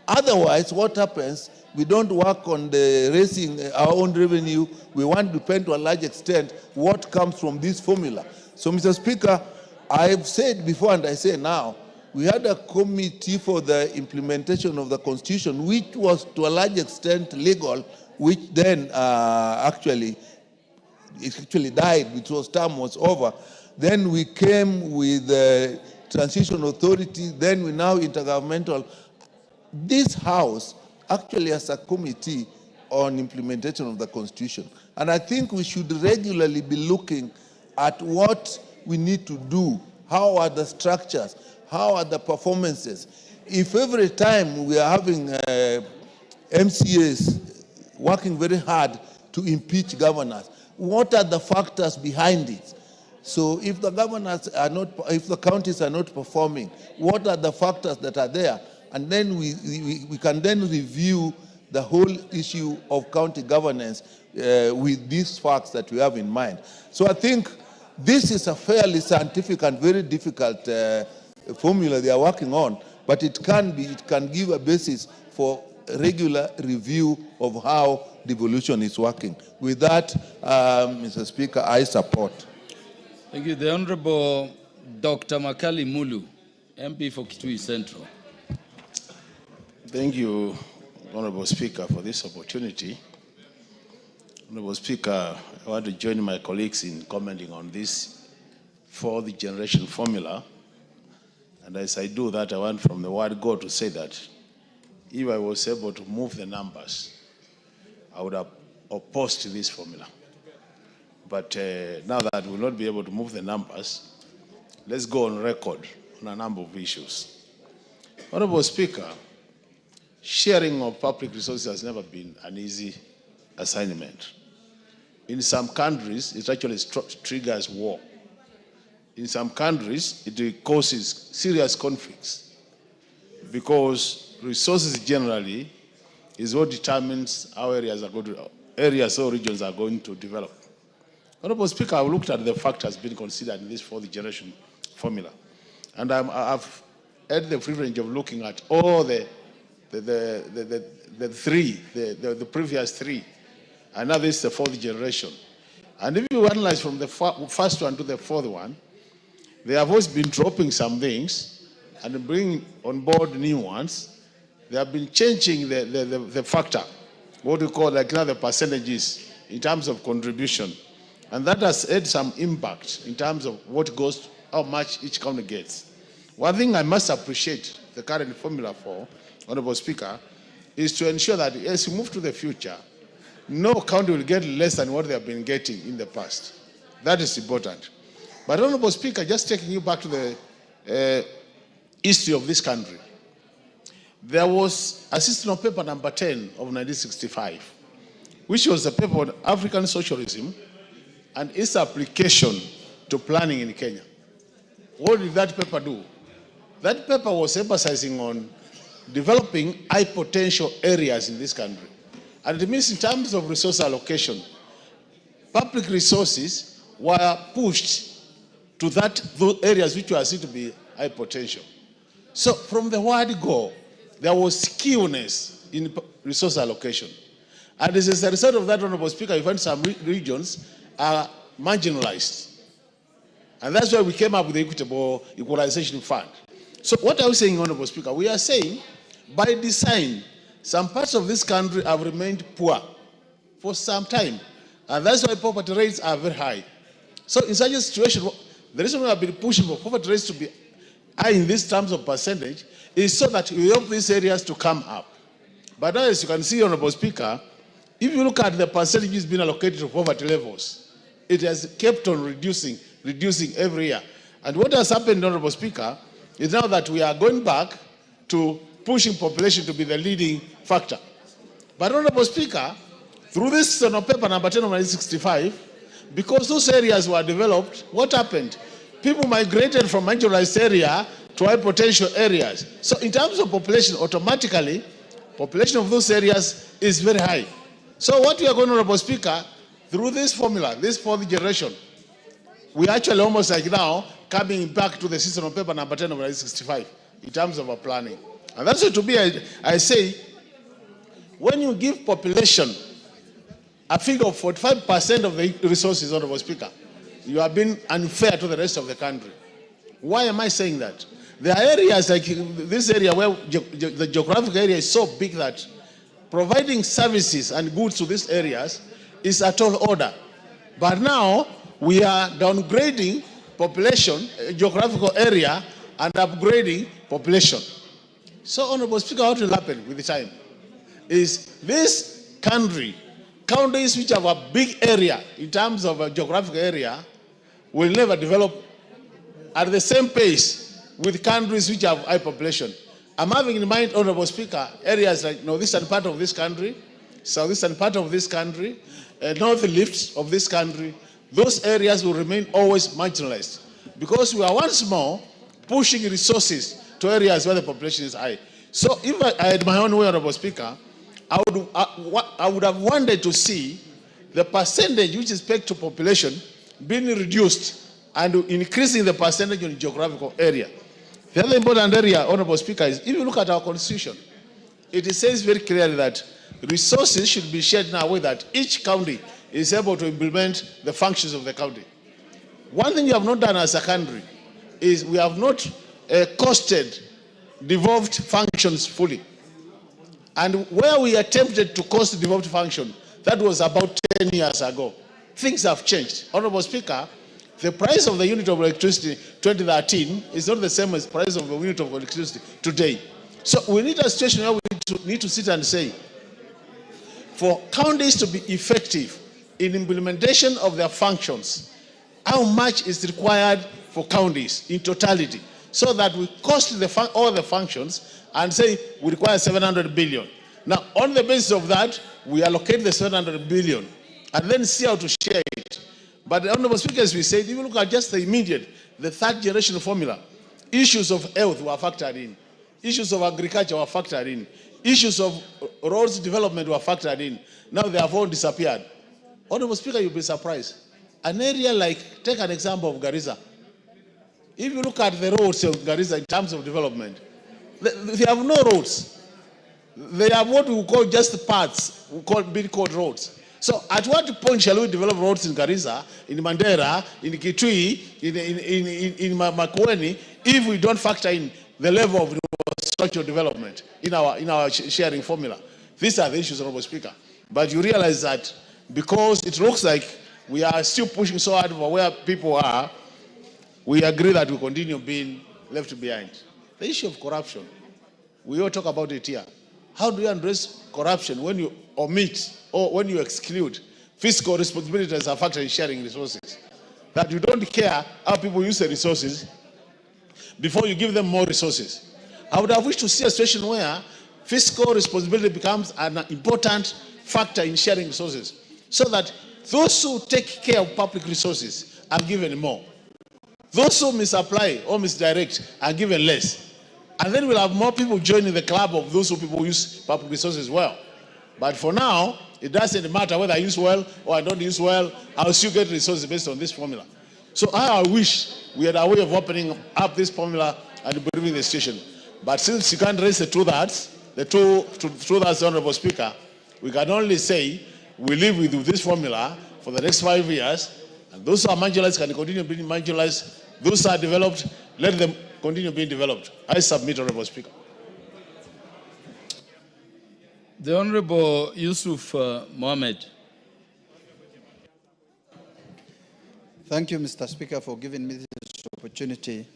Otherwise, what happens, We don't work on the raising our own revenue. We want to depend to a large extent what comes from this formula. So, Mr. Speaker, I've said before and I say now, we had a committee for the implementation of the Constitution, which was to a large extent legal, which then actually died, which was term was over. Then we came with the Transition Authority, then we now intergovernmental. This House actually has a committee on implementation of the Constitution. And I think we should regularly be looking at what we need to do. How are the structures? How are the performances? If every time we are having MCAs working very hard to impeach governors, what are the factors behind it? So if the governors are not, if the counties are not performing, what are the factors that are there? And then we can then review the whole issue of county governance with these facts that we have in mind. So I think this is a fairly scientific and very difficult formula they are working on, but it can give a basis for regular review of how devolution is working. With that, Mr. Speaker, I support. Thank you. The Honorable Dr. Makali Mulu, MP for Kitui Central. Thank you, Honorable Speaker, for this opportunity. Honorable Speaker, I want to join my colleagues in commenting on this fourth generation formula. And as I do that, I want from the word go to say that if I was able to move the numbers, I would have opposed this formula. But now that we'll not be able to move the numbers, let's go on record on a number of issues. Honorable Speaker, sharing of public resources has never been an easy assignment. In some countries, it actually triggers war. In some countries, it causes serious conflicts because resources generally is what determines how areas or regions are going to develop. Honorable Speaker, I've looked at the factors being considered in this fourth generation formula. And I've had the privilege of looking at all the previous three. And now this is the fourth generation. And if you analyze from the first one to the fourth one, they have always been dropping some things and bringing on board new ones. They have been changing the factor, what we call like now the percentages in terms of contribution. And that has had some impact in terms of what goes, how much each county gets. One thing I must appreciate the current formula for, Honorable Speaker, is to ensure that as we move to the future, no county will get less than what they have been getting in the past. That is important. But Honorable Speaker, just taking you back to the history of this country, there was a system of paper number 10 of 1965, which was a paper on African socialism and its application to planning in Kenya. What did that paper do? That paper was emphasizing on developing high potential areas in this country. And it means in terms of resource allocation, public resources were pushed to those areas which were seen to be high potential. So from the word go, there was skewness in resource allocation. And as a result of that, Honorable Speaker, you find some regions are marginalized. And that's why we came up with the Equitable Equalization Fund. So what are we saying, Honorable Speaker? We are saying, by design, some parts of this country have remained poor for some time. And that's why poverty rates are very high. So in such a situation, the reason we have been pushing for poverty rates to be high in these terms of percentage is so that we help these areas to come up. But as you can see, Honorable Speaker, if you look at the percentages being allocated to poverty levels, it has kept on reducing every year. And what has happened, Honorable Speaker, is now that we are going back to pushing population to be the leading factor. But Honorable Speaker, through this paper number 10 of 1965, because those areas were developed, what happened? People migrated from marginalized area to high potential areas. So in terms of population, automatically, population of those areas is very high. So what we are going, Honorable Speaker, through this formula, this fourth generation, we actually almost like now coming back to the system of paper number 10 of 1965 in terms of our planning. And that's why to me, I say, When you give population a figure of 45% of the resources, Honorable Speaker, you are being unfair to the rest of the country. Why am I saying that? There are areas like this area where the geographic area is so big that providing services and goods to these areas is a tall order. But now we are downgrading population, geographical area, and upgrading population. So, Honorable Speaker, what will happen with the time is this country, counties which have a big area in terms of a geographic area, will never develop at the same pace with countries which have high population. I'm having in mind, Honorable Speaker, areas like northeastern part of this country, southeastern part of this country, north lifts of this country. Those areas will remain always marginalized because we are once more pushing resources to areas where the population is high. So if I had my own way, Honorable Speaker, I would have wanted to see the percentage which is pegged to population being reduced and increasing the percentage in geographical area. The other important area, Honorable Speaker, is if you look at our constitution, it says very clearly that resources should be shared in a way that each county is able to implement the functions of the county. One thing we have not done as a country is we have not costed devolved functions fully. And where we attempted to cost devolved function, that was about 10 years ago. Things have changed. Honorable Speaker, the price of the unit of electricity 2013 is not the same as the price of the unit of electricity today. So we need a situation where we need to sit and say, for counties to be effective in implementation of their functions, how much is required for counties in totality, so that we cost all the functions and say we require 700 billion. Now, on the basis of that, we allocate the 700 billion and then see how to share it. But the Honorable Speaker, as we said, if you look at just the immediate, the third generation formula, issues of health were factored in, issues of agriculture were factored in, issues of roads development were factored in. Now they have all disappeared. Honorable Speaker, you'll be surprised. An area like, take an example of Garissa. If you look at the roads of Garissa in terms of development, they have no roads. They have what we call just parts, being called roads. So at what point shall we develop roads in Garissa, in Mandera, in Kitui, in Makueni, if we don't factor in the level of structural development in our sharing formula? These are the issues, Honorable Speaker. But you realize that because it looks like we are still pushing so hard for where people are, we agree that we continue being left behind. The issue of corruption, we all talk about it here. How do you address corruption when you omit or when you exclude fiscal responsibilities as a factor in sharing resources? That you don't care how people use the resources before you give them more resources. I would have wished to see a situation where fiscal responsibility becomes an important factor in sharing resources, so that those who take care of public resources are given more. Those who misapply or misdirect are given less. And then we'll have more people joining the club of those who people use public resources well. But for now, it doesn't matter whether I use well or I don't use well, I'll still get resources based on this formula. So I wish we had a way of opening up this formula and improving the situation. But since you can't raise the two thirds, Honorable Speaker, we can only say we live with this formula for the next 5 years, and those who are marginalized can continue being marginalized. Those who are developed, let them continue being developed. I submit, Honorable Speaker. The Honorable Yusuf Mohammed. Thank you, Mr. Speaker, for giving me this opportunity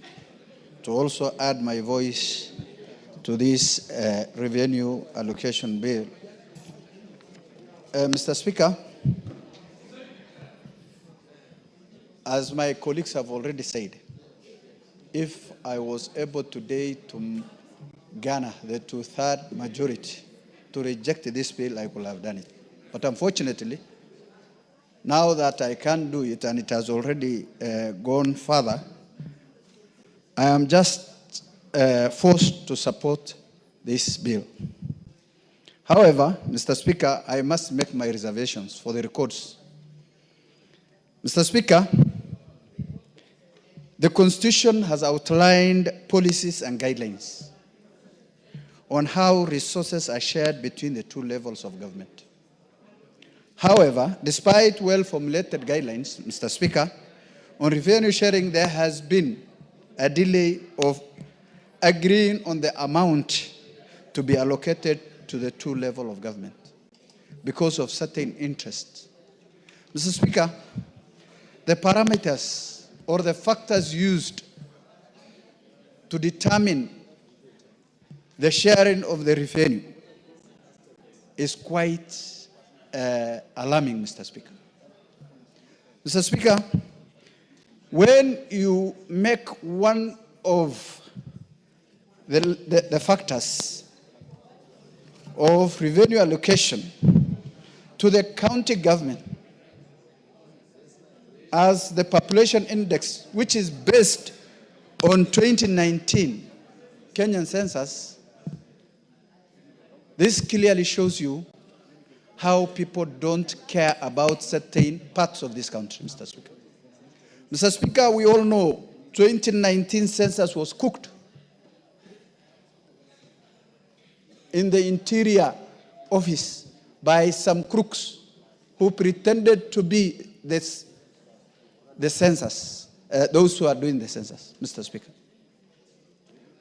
to also add my voice to this revenue allocation bill. Mr. Speaker, as my colleagues have already said, if I was able today to garner the two-thirds majority to reject this bill, I could have done it. But unfortunately, now that I can't do it and it has already gone further, I am just forced to support this bill. However, Mr. Speaker, I must make my reservations for the records. Mr. Speaker, the Constitution has outlined policies and guidelines on how resources are shared between the two levels of government. However, despite well-formulated guidelines, Mr. Speaker, on revenue sharing, there has been a delay of agreeing on the amount to be allocated to the two levels of government because of certain interests. Mr. Speaker, the parameters or the factors used to determine the sharing of the revenue is quite alarming, Mr. Speaker. Mr. Speaker, when you make one of the factors of revenue allocation to the county government as the population index, which is based on 2019 Kenyan census, this clearly shows you how people don't care about certain parts of this country, Mr. Speaker. Mr. Speaker, we all know 2019 census was cooked in the interior office by some crooks who pretended to be the census, those who are doing the census, Mr. Speaker.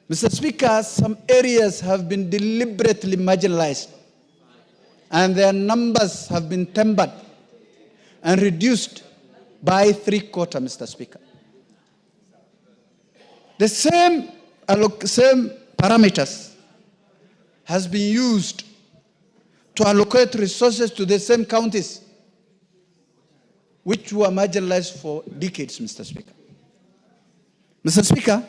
Mr. Speaker, some areas have been deliberately marginalized and their numbers have been tempered and reduced by 3/4, Mr. Speaker. The same parameters has been used to allocate resources to the same counties which were marginalized for decades, Mr. Speaker. Mr. Speaker,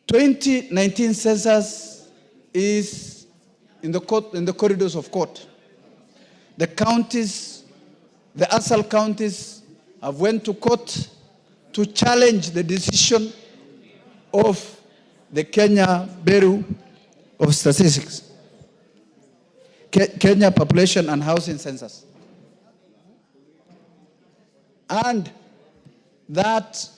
2019 census is in the corridors of court. The counties, the ASAL counties have went to court to challenge the decision of the Kenya Bureau of Statistics, Kenya Population and Housing Census. And that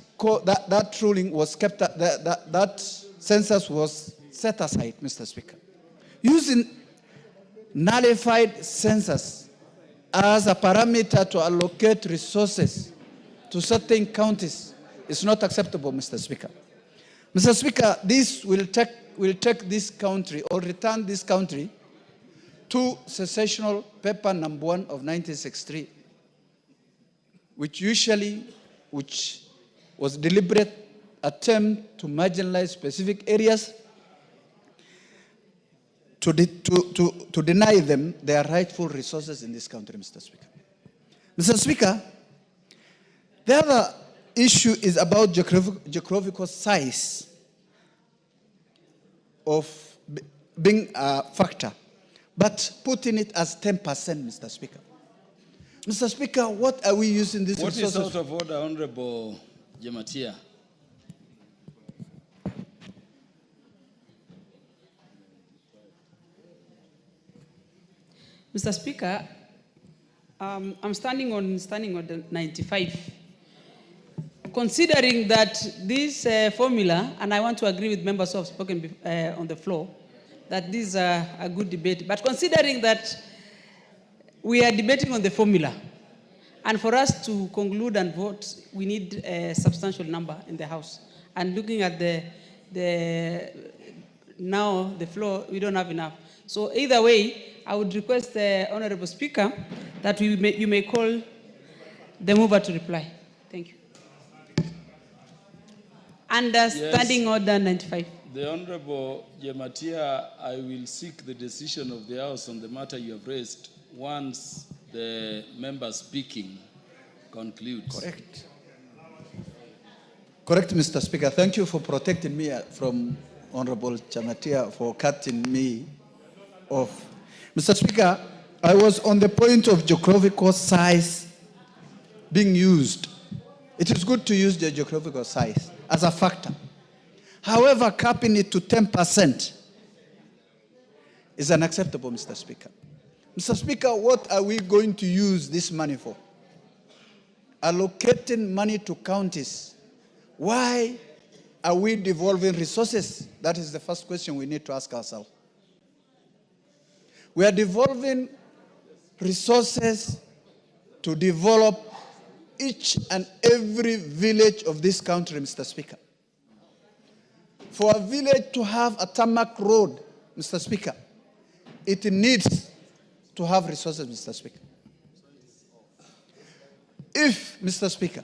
ruling was kept, that census was set aside, Mr. Speaker. Using nullified census as a parameter to allocate resources to certain counties is not acceptable, Mr. Speaker. Mr. Speaker, this will take this country or return this country to secessional paper number 1 of 1963, which was deliberate attempt to marginalize specific areas to deny them their rightful resources in this country, Mr. Speaker. Mr. Speaker, the other issue is about geographical size of being a factor, but putting it as 10%, Mr. Speaker. Mr. Speaker, what are we using these resources? What is out of order, Honorable Jematia? Mr. Speaker, I'm standing on the 95. Considering that this formula, and I want to agree with members who have spoken on the floor, that this is a good debate. But considering that we are debating on the formula, and for us to conclude and vote, we need a substantial number in the House. And looking at now the floor, we don't have enough. So either way, I would request the Honorable Speaker that you may call the mover to reply. Thank you. Under Standing Order 95. The Honorable Jematia, I will seek the decision of the House on the matter you have raised once the member speaking concludes. Correct. Correct, Mr. Speaker. Thank you for protecting me from Honorable Jematia for cutting me off. Mr. Speaker, I was on the point of geographical size being used. It is good to use the geographical size as a factor. However, capping it to 10% is unacceptable, Mr. Speaker. Mr. Speaker, what are we going to use this money for? Allocating money to counties. Why are we devolving resources? That is the first question we need to ask ourselves. We are devolving resources to develop each and every village of this country, Mr. Speaker. For a village to have a tarmac road, Mr. Speaker, it needs to have resources, Mr. Speaker. If, Mr. Speaker,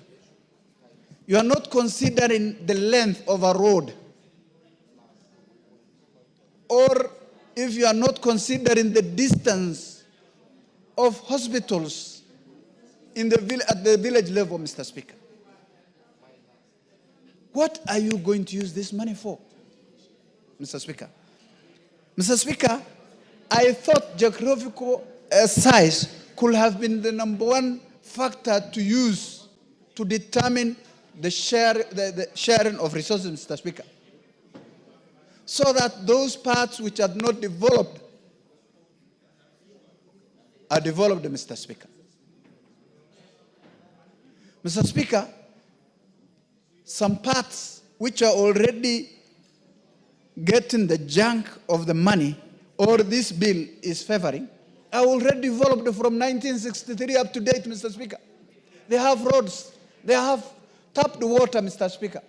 you are not considering the length of a road, or if you are not considering the distance of hospitals at the village level, Mr. Speaker, what are you going to use this money for, Mr. Speaker? Mr. Speaker, I thought geographical size could have been the #1 factor to use to determine the sharing of resources, Mr. Speaker, so that those parts which are not developed are developed, Mr. Speaker. Mr. Speaker, some parts which are already getting the junk of the money, or this bill is favoring, are already developed from 1963 up to date, Mr. Speaker. They have roads, they have tapped water, Mr. Speaker.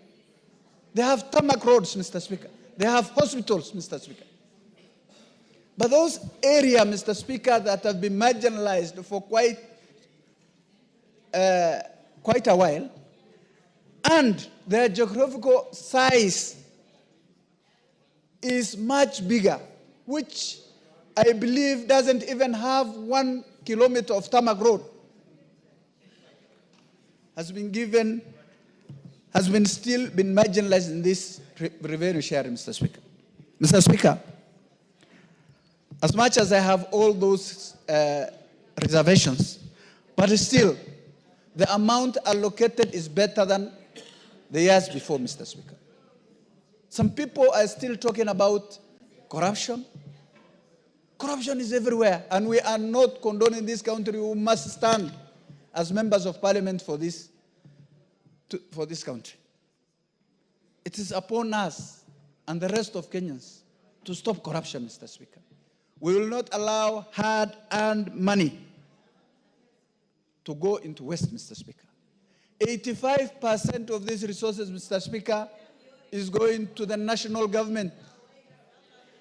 They have tarmac roads, Mr. Speaker. They have hospitals, Mr. Speaker. But those areas, Mr. Speaker, that have been marginalized for quite a while, and their geographical size is much bigger, which I believe doesn't even have 1 kilometer of tarmac road, has still been marginalized in this revenue sharing, Mr. Speaker. Mr. Speaker, as much as I have all those reservations, but still, the amount allocated is better than the years before, Mr. Speaker. Some people are still talking about corruption. Corruption is everywhere, and we are not condoning this country. We must stand as members of parliament for this country. It is upon us and the rest of Kenyans to stop corruption, Mr. Speaker. We will not allow hard-earned money to go into waste, Mr. Speaker. 85% of these resources, Mr. Speaker, is going to the national government.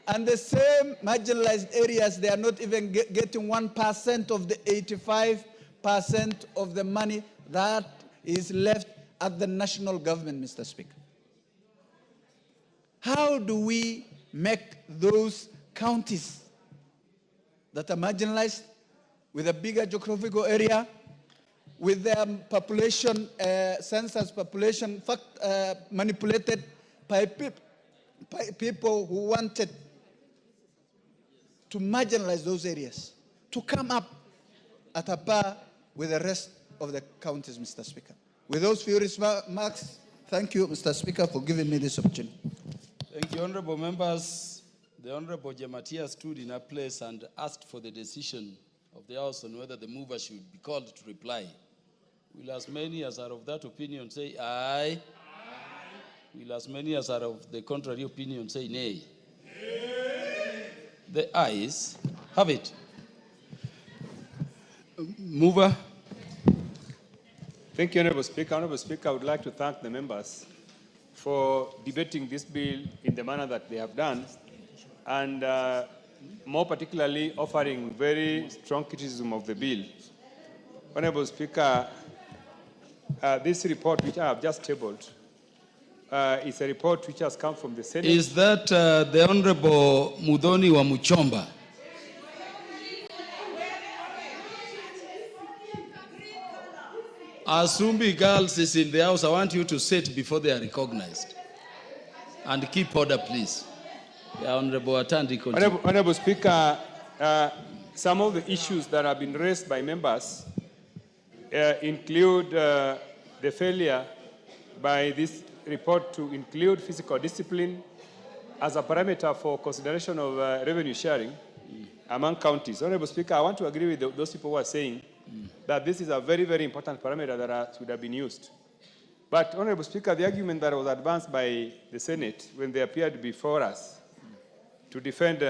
And the same marginalized areas, they are not even getting 1% of the 85% of the money that is left at the national government, Mr. Speaker. How do we make those counties that are marginalized with a bigger geographical area, with their population, census population manipulated by people who wanted to marginalize those areas, to come up at a par with the rest of the counties, Mr. Speaker? With those few remarks, thank you, Mr. Speaker, for giving me this opportunity. Thank you, honorable members. The Honorable Jematia stood in a place and asked for the decision of the House on whether the mover should be called to reply. Will as many as are of that opinion say aye? Aye. Will as many as are of the contrary opinion say nay? Nay. The ayes have it. Mover. Thank you, Honorable Speaker. Honorable Speaker, I would like to thank the members for debating this bill in the manner that they have done, and more particularly offering very strong criticism of the bill. Honorable Speaker, this report which I have just tabled is a report which has come from the Senate. Is that the Honorable Mudhoni wa Muchomba? Asumbi girls is in the house. I want you to sit before they are recognized. And keep order, please. The Honorable Atandi, continue. Honorable Speaker, some of the issues that have been raised by members include the failure by this report to include physical discipline as a parameter for consideration of revenue sharing among counties. Honorable Speaker, I want to agree with those people who are saying that this is a very, very important parameter that should have been used. But, Honorable Speaker, the argument that was advanced by the Senate when they appeared before us to defend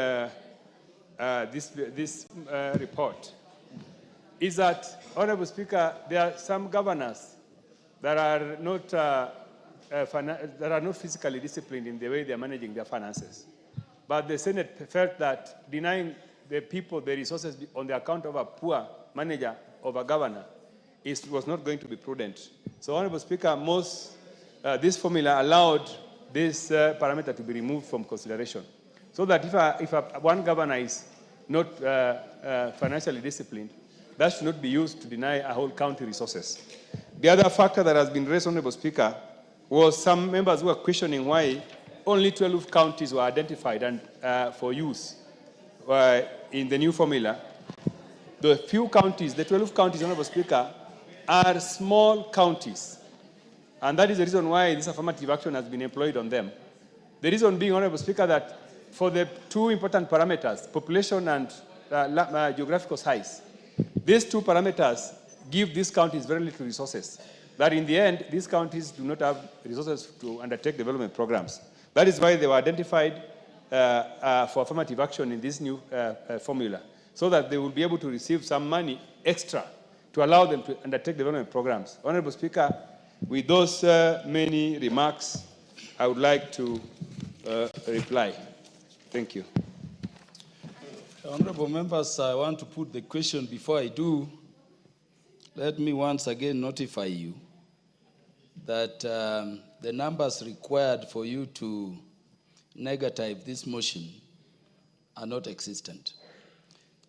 this report is that, Honorable Speaker, there are some governors that are not physically disciplined in the way they are managing their finances. But the Senate felt that denying the people the resources on the account of a poor manager of a governor was not going to be prudent. So, Honorable Speaker, this formula allowed this parameter to be removed from consideration, so that if one governor is not financially disciplined, that should not be used to deny a whole county resources. The other factor that has been raised, Honorable Speaker, was some members who were questioning why only 12 counties were identified and for use in the new formula. The 12 counties, Honorable Speaker, are small counties. And that is the reason why this affirmative action has been employed on them. The reason being, Honorable Speaker, that for the two important parameters, population and geographical size, these two parameters give these counties very little resources. That in the end, these counties do not have resources to undertake development programs. That is why they were identified for affirmative action in this new formula, so that they will be able to receive some money extra to allow them to undertake development programs. Honorable Speaker, with those many remarks, I would like to reply. Thank you. Honorable members, I want to put the question. Before I do, let me once again notify you that the numbers required for you to negative this motion are not existent.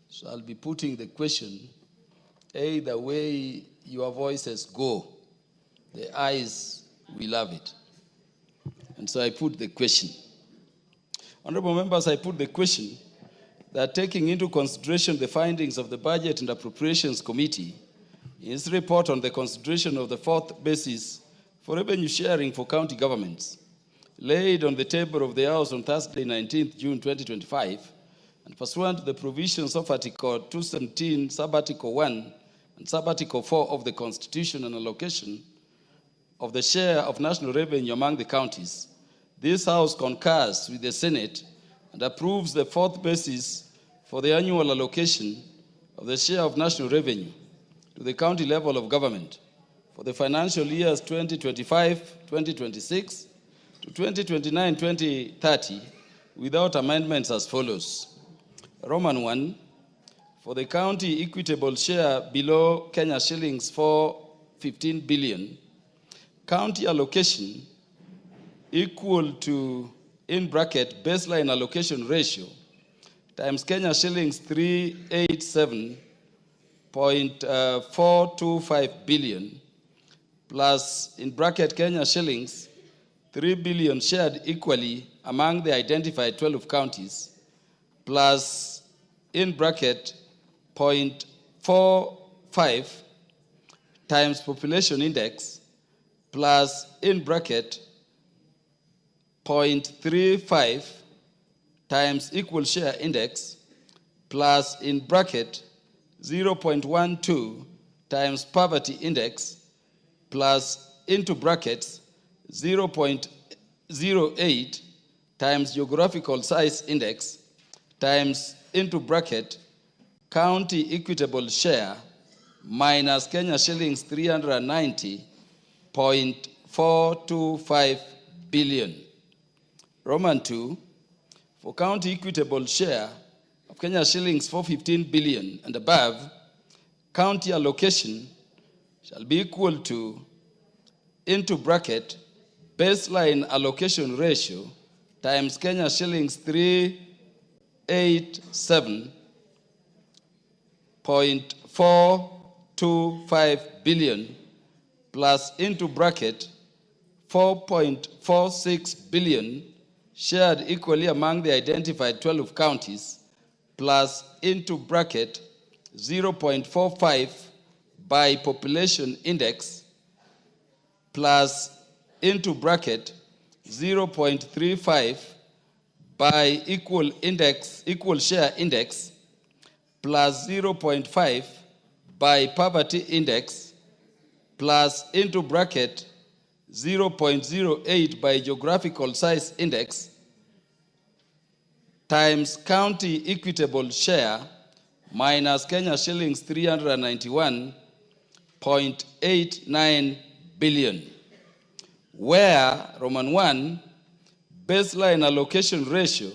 So I'll be putting the question, the way your voices go, the ayes will have it. And so I put the question. Honorable members, I put the question that taking into consideration the findings of the Budget and Appropriations Committee in its report on the consideration of the fourth basis for revenue sharing for county governments, laid on the table of the House on Thursday, 19th June 2025, and pursuant to the provisions of Article 217, Sub-Article 1 and Sub-Article 4 of the Constitution and allocation of the share of national revenue among the counties, this House concurs with the Senate and approves the fourth basis for the annual allocation of the share of national revenue to the county level of government for the financial years 2025-2026 to 2029-2030 without amendments as follows. Roman 1, for the county equitable share below Kenya shillings 415 billion, county allocation equal to, in bracket, baseline allocation ratio times Kenya shillings 387.425 billion plus, in bracket, Kenya shillings 3 billion shared equally among the identified 12 counties plus, in bracket, 0.45 times population index plus, in bracket, 0.35 times equal share index plus, in bracket, 0.12 times poverty index plus, into brackets, 0.08 times geographical size index times, into bracket, county equitable share minus Kenya shillings 390.425 billion. Roman 2, for county equitable share of Kenya shillings 415 billion and above, county allocation shall be equal to, into bracket, baseline allocation ratio times Kenya shillings 387.425 billion plus, into bracket, 4.46 billion shared equally among the identified 12 counties plus, into bracket, 0.45 by population index plus, into bracket, 0.35 by equal share index plus 0.5 by poverty index plus, into bracket, 0.08 by geographical size index times county equitable share minus Kenya shillings 391.89 billion, where Roman 1 baseline allocation ratio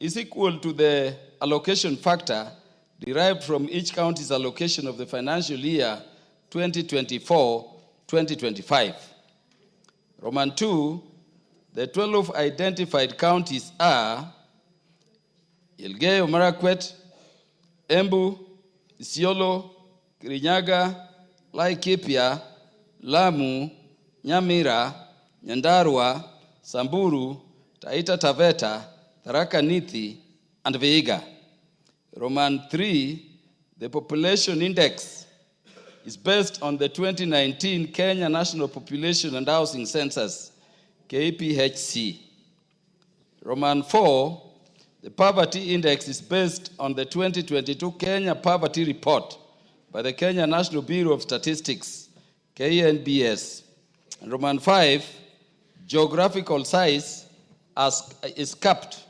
is equal to the allocation factor derived from each county's allocation of the financial year 2024-2025. Roman 2, the 12 identified counties are Elgeyo Marakwet, Embu, Isiolo, Kirinyaga, Laikipia, Lamu, Nyamira, Nyandarua, Samburu, Taita Taveta, Tharaka Nithi, and Vihiga. Roman 3, the population index is based on the 2019 Kenya National Population and Housing Census, KPHC. Roman 4, the poverty index is based on the 2022 Kenya Poverty Report by the Kenya National Bureau of Statistics, KNBS. And Roman 5, geographical size is capped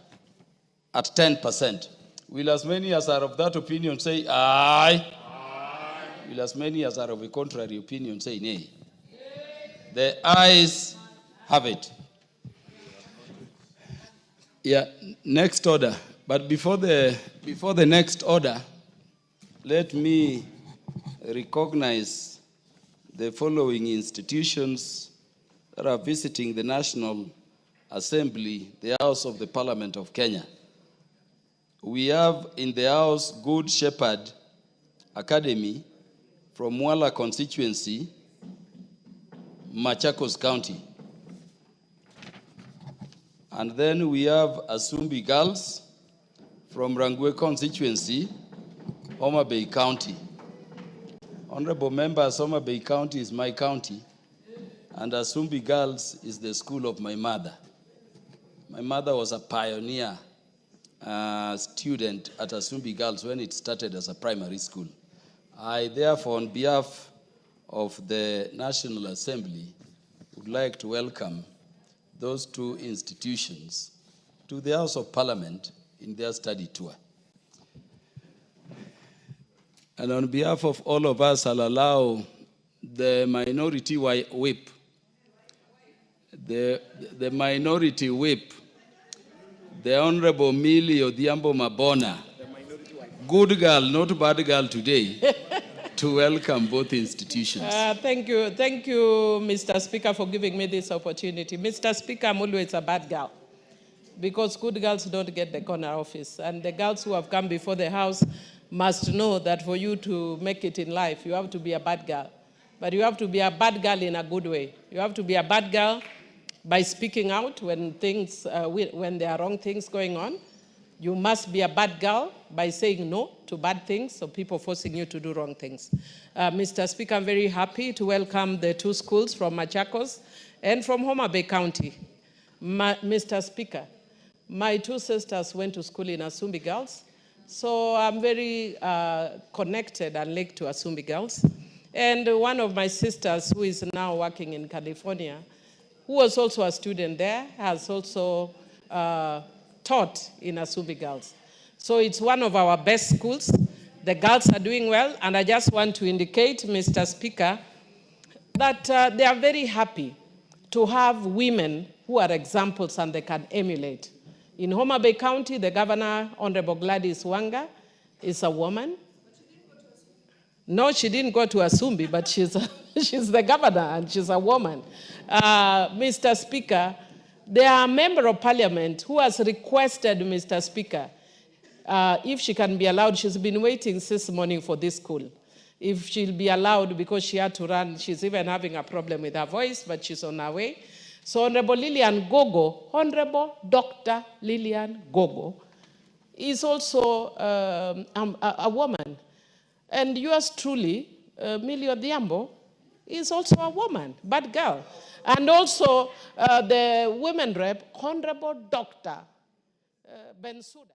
at 10%. Will as many as are of that opinion say aye? Aye. Will as many as are of a contrary opinion say nay? The ayes have it. Yeah, next order. But before the next order, let me recognize the following institutions that are visiting the National Assembly, the House of the Parliament of Kenya. We have in the House Good Shepherd Academy from Mwala constituency, Machakos County. And then we have Asumbi Girls from Rangwe constituency, Homa Bay County. Honorable members, Homa Bay County is my county, and Asumbi Girls is the school of my mother. My mother was a pioneer student at Asumbi Girls when it started as a primary school. I therefore, on behalf of the National Assembly, would like to welcome those two institutions to the House of Parliament in their study tour. And on behalf of all of us, I'll allow the minority whip, the minority whip, the Honorable Millie Odhiambo Mabona, good girl, not bad girl today, to welcome both institutions. Thank you, Mr. Speaker, for giving me this opportunity. Mr. Speaker, I'm always a bad girl because good girls don't get the corner office. And the girls who have come before the House must know that for you to make it in life, you have to be a bad girl. But you have to be a bad girl in a good way. You have to be a bad girl by speaking out when there are wrong things going on. You must be a bad girl by saying no to bad things, so people forcing you to do wrong things. Mr. Speaker, I'm very happy to welcome the two schools from Machakos and from Homa Bay County. Mr. Speaker, my two sisters went to school in Asumbi Girls, so I'm very connected and linked to Asumbi Girls. And one of my sisters, who is now working in California, who was also a student there, has also taught in Asumbi Girls. So it's one of our best schools. The girls are doing well, and I just want to indicate, Mr. Speaker, that they are very happy to have women who are examples and they can emulate. In Homa Bay County, the governor, Honorable Gladys Wanga, is a woman. No, she didn't go to Asumbi, but she's the governor and she's a woman. Mr. Speaker, there are a member of parliament who has requested, Mr. Speaker, if she can be allowed. She's been waiting since morning for this school. If she'll be allowed, because she had to run, she's even having a problem with her voice, but she's on her way. So Honorable Lillian Gogo, Honorable Dr. Lillian Gogo, is also a woman. And yours truly, Millie Odhiambo, is also a woman, bad girl. And also the women rep, Honorable Dr. Bensouda.